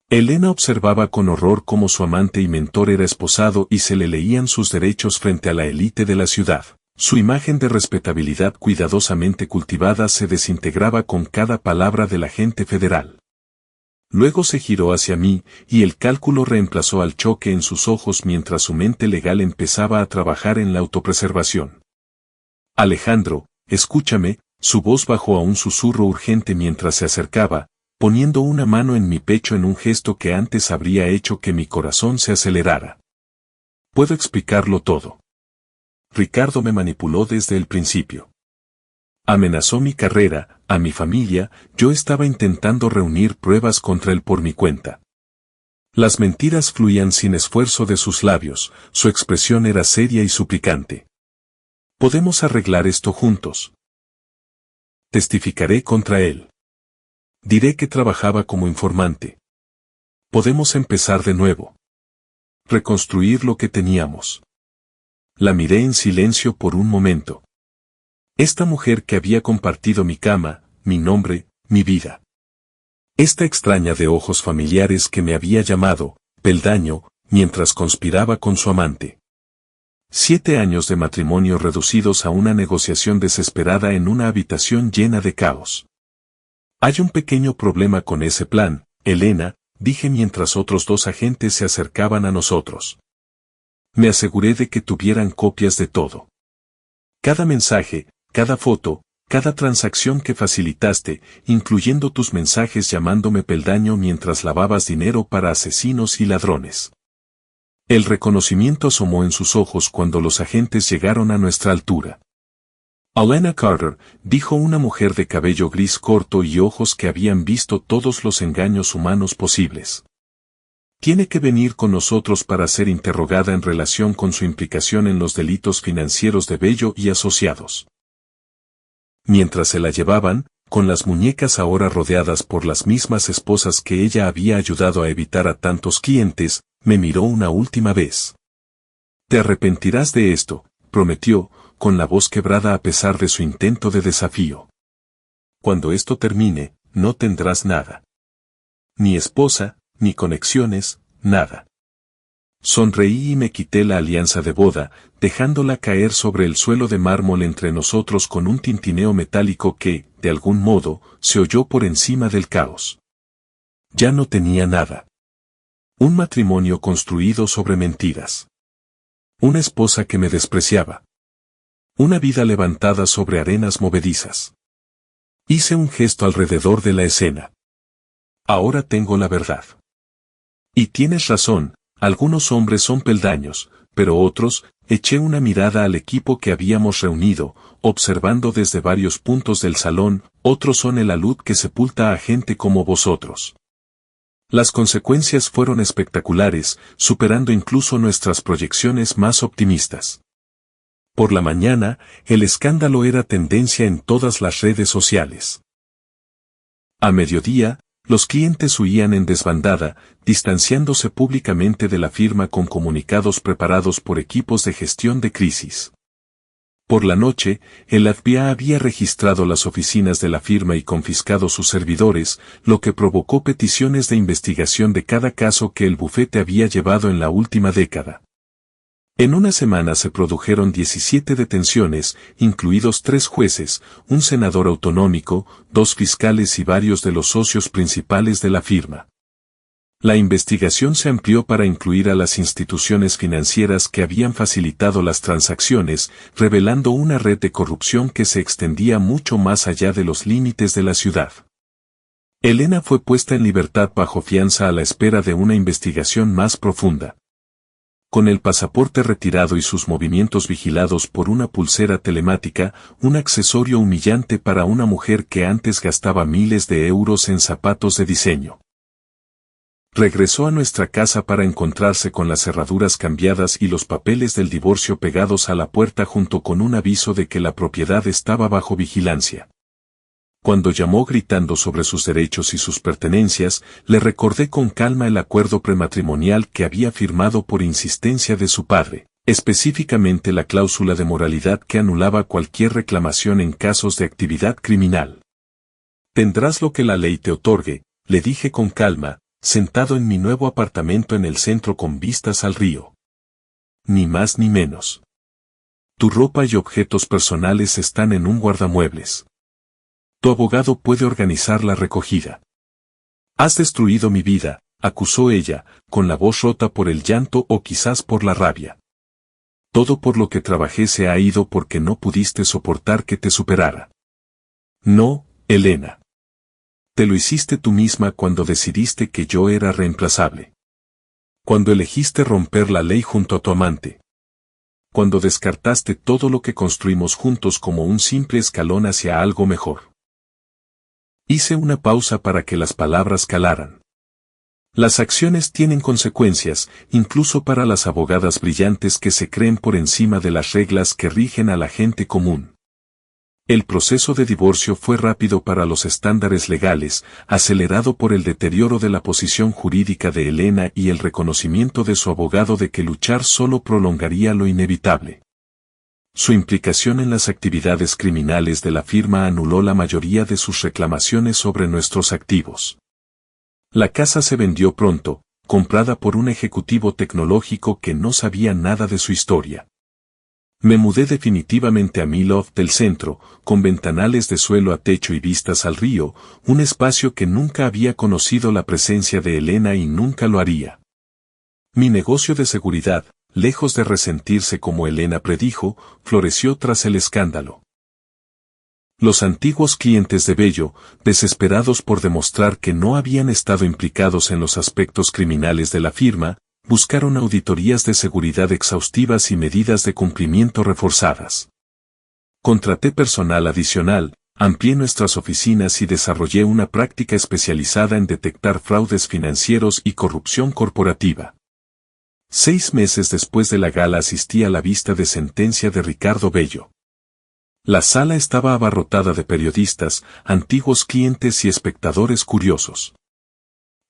Elena observaba con horror cómo su amante y mentor era esposado y se le leían sus derechos frente a la élite de la ciudad. Su imagen de respetabilidad cuidadosamente cultivada se desintegraba con cada palabra del agente federal. Luego se giró hacia mí, y el cálculo reemplazó al choque en sus ojos mientras su mente legal empezaba a trabajar en la autopreservación. Alejandro, escúchame, su voz bajó a un susurro urgente mientras se acercaba, poniendo una mano en mi pecho en un gesto que antes habría hecho que mi corazón se acelerara. Puedo explicarlo todo. Ricardo me manipuló desde el principio. Amenazó mi carrera, a mi familia, yo estaba intentando reunir pruebas contra él por mi cuenta. Las mentiras fluían sin esfuerzo de sus labios, su expresión era seria y suplicante. Podemos arreglar esto juntos. Testificaré contra él. Diré que trabajaba como informante. Podemos empezar de nuevo. Reconstruir lo que teníamos. La miré en silencio por un momento. Esta mujer que había compartido mi cama, mi nombre, mi vida. Esta extraña de ojos familiares que me había llamado, Peldaño, mientras conspiraba con su amante. 7 años de matrimonio reducidos a una negociación desesperada en una habitación llena de caos. Hay un pequeño problema con ese plan, Elena, dije mientras otros 2 agentes se acercaban a nosotros. Me aseguré de que tuvieran copias de todo. Cada mensaje, cada foto, cada transacción que facilitaste, incluyendo tus mensajes llamándome Peldaño mientras lavabas dinero para asesinos y ladrones. El reconocimiento asomó en sus ojos cuando los agentes llegaron a nuestra altura. Elena Carter, dijo una mujer de cabello gris corto y ojos que habían visto todos los engaños humanos posibles. Tiene que venir con nosotros para ser interrogada en relación con su implicación en los delitos financieros de Bello y asociados. Mientras se la llevaban, con las muñecas ahora rodeadas por las mismas esposas que ella había ayudado a evitar a tantos clientes, me miró una última vez. Te arrepentirás de esto, prometió, con la voz quebrada a pesar de su intento de desafío. Cuando esto termine, no tendrás nada. Ni esposa, ni conexiones, nada. Sonreí y me quité la alianza de boda, dejándola caer sobre el suelo de mármol entre nosotros con un tintineo metálico que, de algún modo, se oyó por encima del caos. Ya no tenía nada. Un matrimonio construido sobre mentiras. Una esposa que me despreciaba. Una vida levantada sobre arenas movedizas. Hice un gesto alrededor de la escena. Ahora tengo la verdad. Y tienes razón, algunos hombres son peldaños, pero otros, eché una mirada al equipo que habíamos reunido, observando desde varios puntos del salón, otros son el alud que sepulta a gente como vosotros. Las consecuencias fueron espectaculares, superando incluso nuestras proyecciones más optimistas. Por la mañana, el escándalo era tendencia en todas las redes sociales. A mediodía, los clientes huían en desbandada, distanciándose públicamente de la firma con comunicados preparados por equipos de gestión de crisis. Por la noche, el FBI había registrado las oficinas de la firma y confiscado sus servidores, lo que provocó peticiones de investigación de cada caso que el bufete había llevado en la última década. En una semana se produjeron 17 detenciones, incluidos 3 jueces, un senador autonómico, 2 fiscales y varios de los socios principales de la firma. La investigación se amplió para incluir a las instituciones financieras que habían facilitado las transacciones, revelando una red de corrupción que se extendía mucho más allá de los límites de la ciudad. Elena fue puesta en libertad bajo fianza a la espera de una investigación más profunda. Con el pasaporte retirado y sus movimientos vigilados por una pulsera telemática, un accesorio humillante para una mujer que antes gastaba miles de euros en zapatos de diseño. Regresó a nuestra casa para encontrarse con las cerraduras cambiadas y los papeles del divorcio pegados a la puerta junto con un aviso de que la propiedad estaba bajo vigilancia. Cuando llamó gritando sobre sus derechos y sus pertenencias, le recordé con calma el acuerdo prematrimonial que había firmado por insistencia de su padre, específicamente la cláusula de moralidad que anulaba cualquier reclamación en casos de actividad criminal. Tendrás lo que la ley te otorgue, le dije con calma, sentado en mi nuevo apartamento en el centro con vistas al río. Ni más ni menos. Tu ropa y objetos personales están en un guardamuebles. Tu abogado puede organizar la recogida. Has destruido mi vida, acusó ella, con la voz rota por el llanto o quizás por la rabia. Todo por lo que trabajé se ha ido porque no pudiste soportar que te superara. No, Elena. Te lo hiciste tú misma cuando decidiste que yo era reemplazable. Cuando elegiste romper la ley junto a tu amante. Cuando descartaste todo lo que construimos juntos como un simple escalón hacia algo mejor. Hice una pausa para que las palabras calaran. Las acciones tienen consecuencias, incluso para las abogadas brillantes que se creen por encima de las reglas que rigen a la gente común. El proceso de divorcio fue rápido para los estándares legales, acelerado por el deterioro de la posición jurídica de Elena y el reconocimiento de su abogado de que luchar solo prolongaría lo inevitable. Su implicación en las actividades criminales de la firma anuló la mayoría de sus reclamaciones sobre nuestros activos. La casa se vendió pronto, comprada por un ejecutivo tecnológico que no sabía nada de su historia. Me mudé definitivamente a mi loft del centro, con ventanales de suelo a techo y vistas al río, un espacio que nunca había conocido la presencia de Elena y nunca lo haría. Mi negocio de seguridad, lejos de resentirse como Elena predijo, floreció tras el escándalo. Los antiguos clientes de Bello, desesperados por demostrar que no habían estado implicados en los aspectos criminales de la firma, buscaron auditorías de seguridad exhaustivas y medidas de cumplimiento reforzadas. Contraté personal adicional, amplié nuestras oficinas y desarrollé una práctica especializada en detectar fraudes financieros y corrupción corporativa. 6 meses después de la gala asistí a la vista de sentencia de Ricardo Bello. La sala estaba abarrotada de periodistas, antiguos clientes y espectadores curiosos.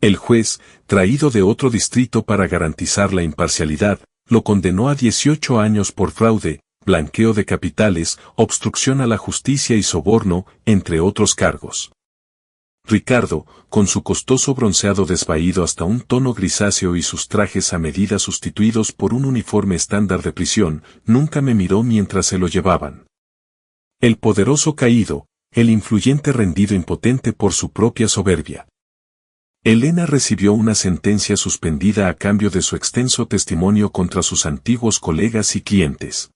El juez, traído de otro distrito para garantizar la imparcialidad, lo condenó a 18 años por fraude, blanqueo de capitales, obstrucción a la justicia y soborno, entre otros cargos. Ricardo, con su costoso bronceado desvaído hasta un tono grisáceo y sus trajes a medida sustituidos por un uniforme estándar de prisión, nunca me miró mientras se lo llevaban. El poderoso caído, el influyente rendido impotente por su propia soberbia. Elena recibió una sentencia suspendida a cambio de su extenso testimonio contra sus antiguos colegas y clientes.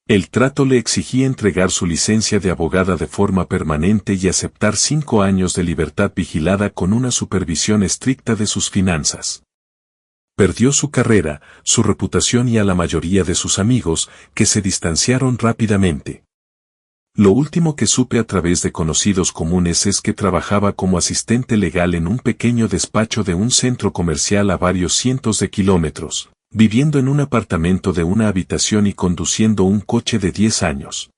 El trato le exigía entregar su licencia de abogada de forma permanente y aceptar 5 años de libertad vigilada con una supervisión estricta de sus finanzas. Perdió su carrera, su reputación y a la mayoría de sus amigos, que se distanciaron rápidamente. Lo último que supe a través de conocidos comunes es que trabajaba como asistente legal en un pequeño despacho de un centro comercial a varios cientos de kilómetros, viviendo en un apartamento de una habitación y conduciendo un coche de 10 años.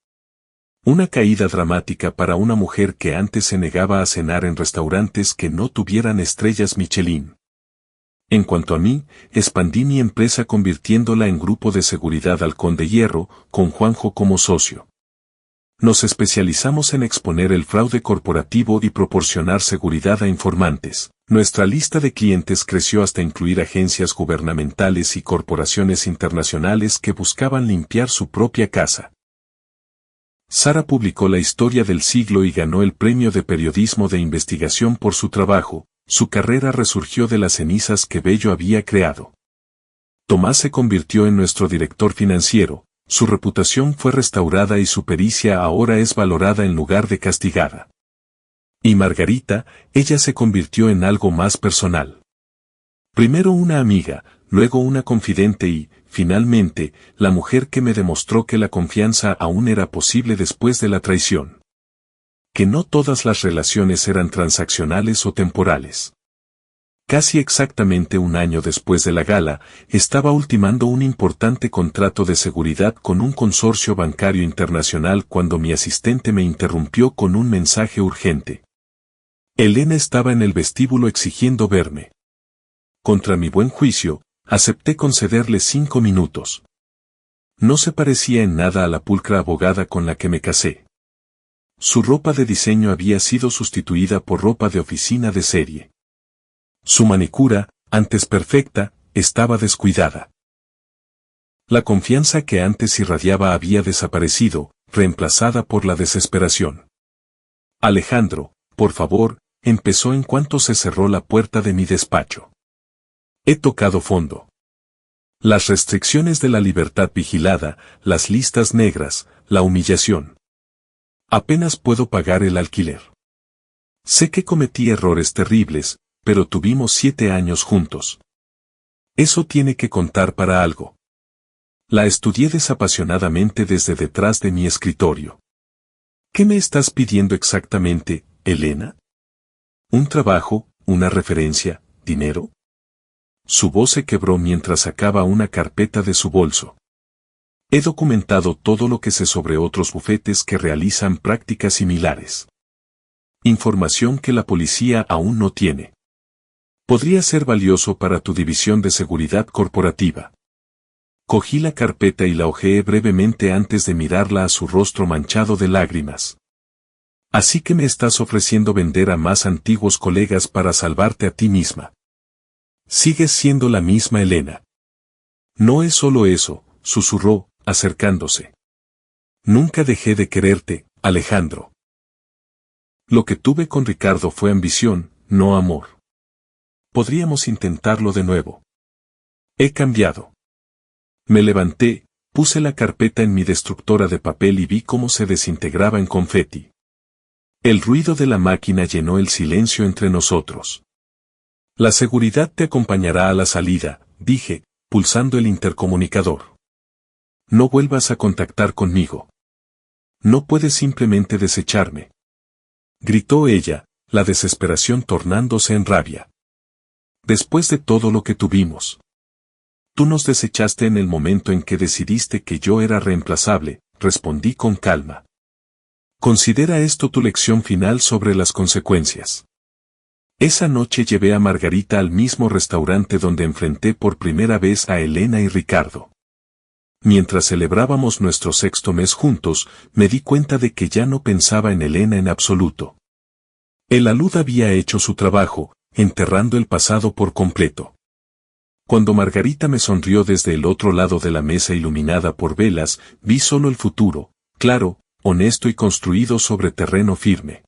Una caída dramática para una mujer que antes se negaba a cenar en restaurantes que no tuvieran estrellas Michelin. En cuanto a mí, expandí mi empresa convirtiéndola en grupo de seguridad Halcón de Hierro, con Juanjo como socio. Nos especializamos en exponer el fraude corporativo y proporcionar seguridad a informantes. Nuestra lista de clientes creció hasta incluir agencias gubernamentales y corporaciones internacionales que buscaban limpiar su propia casa. Sara publicó La historia del siglo y ganó el premio de periodismo de investigación por su trabajo. Su carrera resurgió de las cenizas que Bello había creado. Tomás se convirtió en nuestro director financiero. Su reputación fue restaurada y su pericia ahora es valorada en lugar de castigada. Y Margarita, ella se convirtió en algo más personal. Primero una amiga, luego una confidente y, finalmente, la mujer que me demostró que la confianza aún era posible después de la traición. Que no todas las relaciones eran transaccionales o temporales. Casi exactamente un año después de la gala, estaba ultimando un importante contrato de seguridad con un consorcio bancario internacional cuando mi asistente me interrumpió con un mensaje urgente. Elena estaba en el vestíbulo exigiendo verme. Contra mi buen juicio, acepté concederle 5 minutos. No se parecía en nada a la pulcra abogada con la que me casé. Su ropa de diseño había sido sustituida por ropa de oficina de serie. Su manicura, antes perfecta, estaba descuidada. La confianza que antes irradiaba había desaparecido, reemplazada por la desesperación. Alejandro, por favor, empezó en cuanto se cerró la puerta de mi despacho. He tocado fondo. Las restricciones de la libertad vigilada, las listas negras, la humillación. Apenas puedo pagar el alquiler. Sé que cometí errores terribles, pero tuvimos 7 años juntos. Eso tiene que contar para algo. La estudié desapasionadamente desde detrás de mi escritorio. ¿Qué me estás pidiendo exactamente, Elena? ¿Un trabajo, una referencia, dinero? Su voz se quebró mientras sacaba una carpeta de su bolso. He documentado todo lo que sé sobre otros bufetes que realizan prácticas similares. Información que la policía aún no tiene. Podría ser valioso para tu división de seguridad corporativa. Cogí la carpeta y la hojeé brevemente antes de mirarla a su rostro manchado de lágrimas. Así que me estás ofreciendo vender a más antiguos colegas para salvarte a ti misma. Sigues siendo la misma Elena. No es solo eso, susurró, acercándose. Nunca dejé de quererte, Alejandro. Lo que tuve con Ricardo fue ambición, no amor. Podríamos intentarlo de nuevo. He cambiado. Me levanté, puse la carpeta en mi destructora de papel y vi cómo se desintegraba en confeti. El ruido de la máquina llenó el silencio entre nosotros. La seguridad te acompañará a la salida, dije, pulsando el intercomunicador. No vuelvas a contactar conmigo. No puedes simplemente desecharme. Gritó ella, la desesperación tornándose en rabia. Después de todo lo que tuvimos. Tú nos desechaste en el momento en que decidiste que yo era reemplazable, respondí con calma. Considera esto tu lección final sobre las consecuencias. Esa noche llevé a Margarita al mismo restaurante donde enfrenté por primera vez a Elena y Ricardo. Mientras celebrábamos nuestro 6º mes juntos, me di cuenta de que ya no pensaba en Elena en absoluto. El alud había hecho su trabajo, enterrando el pasado por completo. Cuando Margarita me sonrió desde el otro lado de la mesa iluminada por velas, vi solo el futuro, claro, honesto y construido sobre terreno firme.